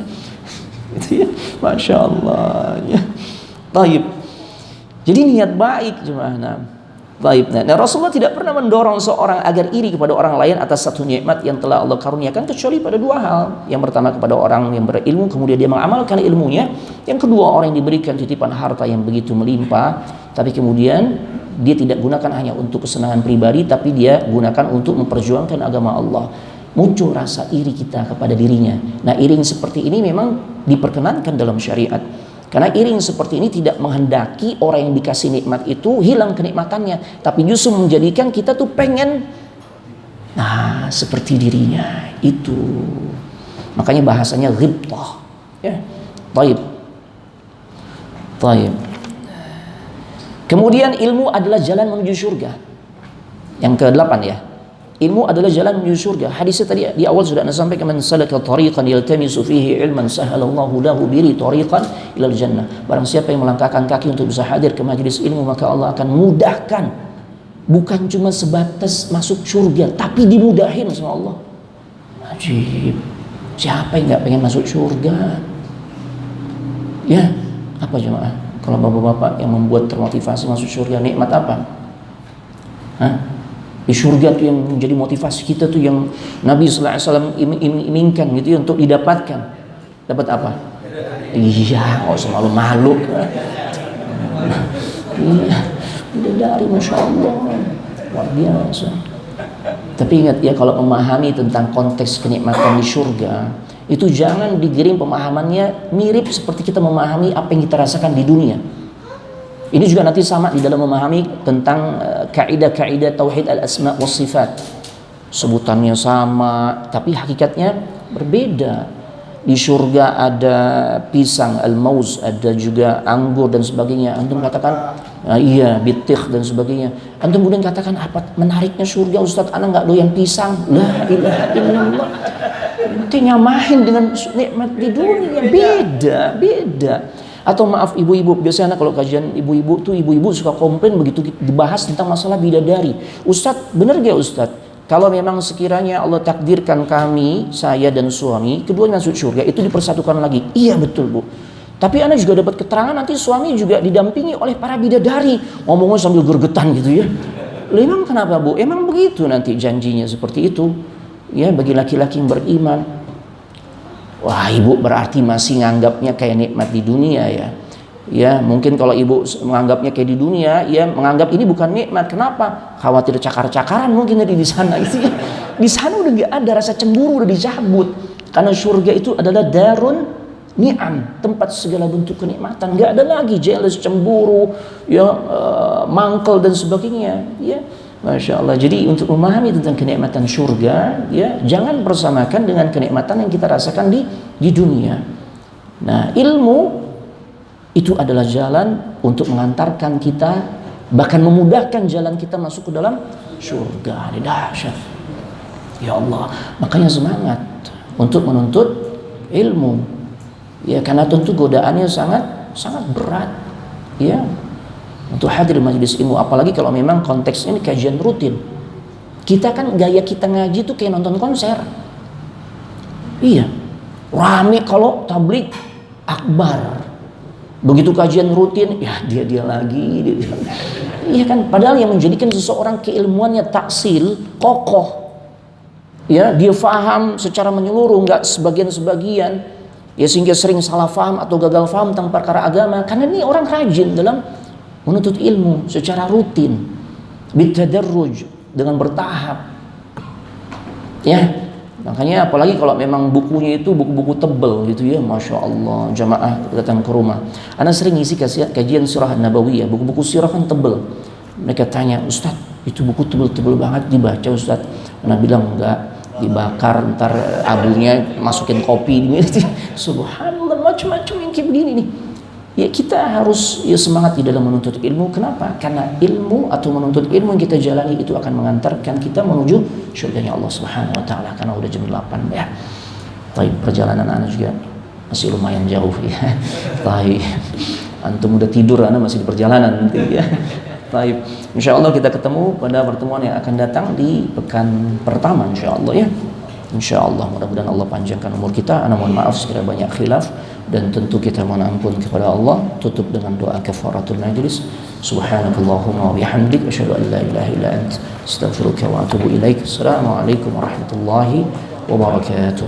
S1: Itu ya, Masya Allah ya. Taib. Jadi niat baik jemaah. Taib. Nah, Rasulullah tidak pernah mendorong seorang agar iri kepada orang lain atas satu nikmat yang telah Allah karuniakan, kecuali pada dua hal. Yang pertama kepada orang yang berilmu, kemudian dia mengamalkan ilmunya. Yang kedua, orang yang diberikan titipan harta yang begitu melimpah, tapi kemudian dia tidak gunakan hanya untuk kesenangan pribadi, tapi dia gunakan untuk memperjuangkan agama Allah. Muncul rasa iri kita kepada dirinya. Nah, iri seperti ini memang diperkenankan dalam syariat. Karena iri seperti ini tidak menghendaki orang yang dikasih nikmat itu hilang kenikmatannya, tapi justru menjadikan kita tuh pengen seperti dirinya itu. Makanya bahasanya ghibtah. Ya. Taib. Kemudian ilmu adalah jalan menuju surga. Yang ke-8 ya. Ilmu adalah jalan menuju surga. Hadisnya tadi di awal sudah Anda sampaikan, man salaka tariqan yaltamisu fihi ilman sahalallahu lahu bihi tariqan ilal jannah. Barang siapa yang melangkahkan kaki untuk bisa hadir ke majelis ilmu, maka Allah akan mudahkan. Bukan cuma sebatas masuk surga, tapi dimudahin sama Allah. Ajib. Siapa yang nggak pengen masuk surga? Ya, apa jemaah? Kalau bapak-bapak yang membuat termotivasi masuk surga, nikmat apa? Di surga tuh yang menjadi motivasi kita tuh, yang Nabi sallallahu alaihi wasallam inginkan gitu ya, untuk didapatkan. Dapat apa? Iya, nggak usah malu-malu. Iya, dari Masya Allah, luar biasa. Tapi ingat ya, kalau memahami tentang konteks kenikmatan di surga, itu jangan digiring pemahamannya mirip seperti kita memahami apa yang kita rasakan di dunia. Ini juga nanti sama di dalam memahami tentang kaidah-kaidah tauhid al-asma was sifat. Sebutannya sama, tapi hakikatnya berbeda. Di surga ada pisang al-mauz, ada juga anggur dan sebagainya. Antum katakan, iya, bitikh dan sebagainya. Antum kemudian katakan, apa menariknya surga Ustaz? Ana nggak doyan pisang. La ilaha illallah. Nanti nyamahin dengan nikmat di dunia, beda. Atau maaf ibu-ibu, biasanya kalau kajian ibu-ibu tuh, ibu-ibu suka komplain begitu dibahas tentang masalah bidadari. Ustadz, benar gak Ustadz? Kalau memang sekiranya Allah takdirkan kami, saya dan suami, keduanya masuk surga, itu dipersatukan lagi. Iya betul Bu. Tapi Anda juga dapat keterangan nanti suami juga didampingi oleh para bidadari. Ngomongnya sambil gergetan gitu ya. Emang kenapa Bu? Emang begitu nanti janjinya seperti itu. Ya, bagi laki-laki yang beriman. Wah, ibu berarti masih nganggapnya kayak nikmat di dunia ya. Ya, mungkin kalau ibu menganggapnya kayak di dunia, ya menganggap ini bukan nikmat. Kenapa? Khawatir cakar-cakaran mungkin di sana gitu ya. Di sana udah gak ada rasa cemburu, udah dicabut. Karena surga itu adalah darun ni'am, tempat segala bentuk kenikmatan. Gak ada lagi jealous, cemburu, ya mangkel dan sebagainya. Ya, Masya Allah. Jadi untuk memahami tentang kenikmatan surga, ya jangan bersamakan dengan kenikmatan yang kita rasakan di dunia. Nah, ilmu itu adalah jalan untuk mengantarkan kita, bahkan memudahkan jalan kita masuk ke dalam surga. Ini dahsyat. Ya Allah, makanya semangat untuk menuntut ilmu. Ya, karena tentu godaannya sangat berat. Ya, untuk hadir majelis ilmu, apalagi kalau memang konteksnya ini kajian rutin. Kita kan gaya kita ngaji tuh kayak nonton konser. Iya, rame kalau tabligh akbar. Begitu kajian rutin, ya dia lagi. Iya kan, padahal yang menjadikan seseorang keilmuannya taksil, kokoh. Ya, dia faham secara menyeluruh, nggak sebagian-sebagian. Ya, sehingga sering salah faham atau gagal faham tentang perkara agama. Karena ini orang rajin dalam menuntut ilmu secara rutin, bitadarruj, dengan bertahap. Ya. Makanya apalagi kalau memang bukunya itu buku-buku tebel gitu ya, Masya Allah, jamaah datang ke rumah. Ana sering ngisi kajian surah Nabawiyah, buku-buku sirah kan tebel. Mereka tanya, Ustaz, itu buku tebel-tebel banget dibaca Ustaz. Ana bilang enggak, dibakar ntar abunya masukin kopi ini. Subhanallah, macam-macam yang kayak begini nih. Ya kita harus ya semangat di dalam menuntut ilmu. Kenapa? Karena ilmu atau menuntut ilmu yang kita jalani itu akan mengantarkan kita menuju syurganya Allah Subhanahu wa taala. Karena udah jam 8 ya. Baik, perjalanan anak juga masih lumayan jauh ya. Baik. Antum udah tidur, anak masih di perjalanan nanti ya. Baik. Insyaallah kita ketemu pada pertemuan yang akan datang di pekan pertama insyaallah ya. Insyaallah mudah-mudahan Allah panjangkan umur kita. Ana mohon maaf sekiranya banyak khilaf dan tentu kita mohon ampun kepada Allah. Tutup dengan doa kafaratul majlis. Subhanakallahumma wa bihamdik asyhadu an la ilaha illa anta astaghfiruka wa atubu ilaik. Assalamualaikum warahmatullahi wabarakatuh.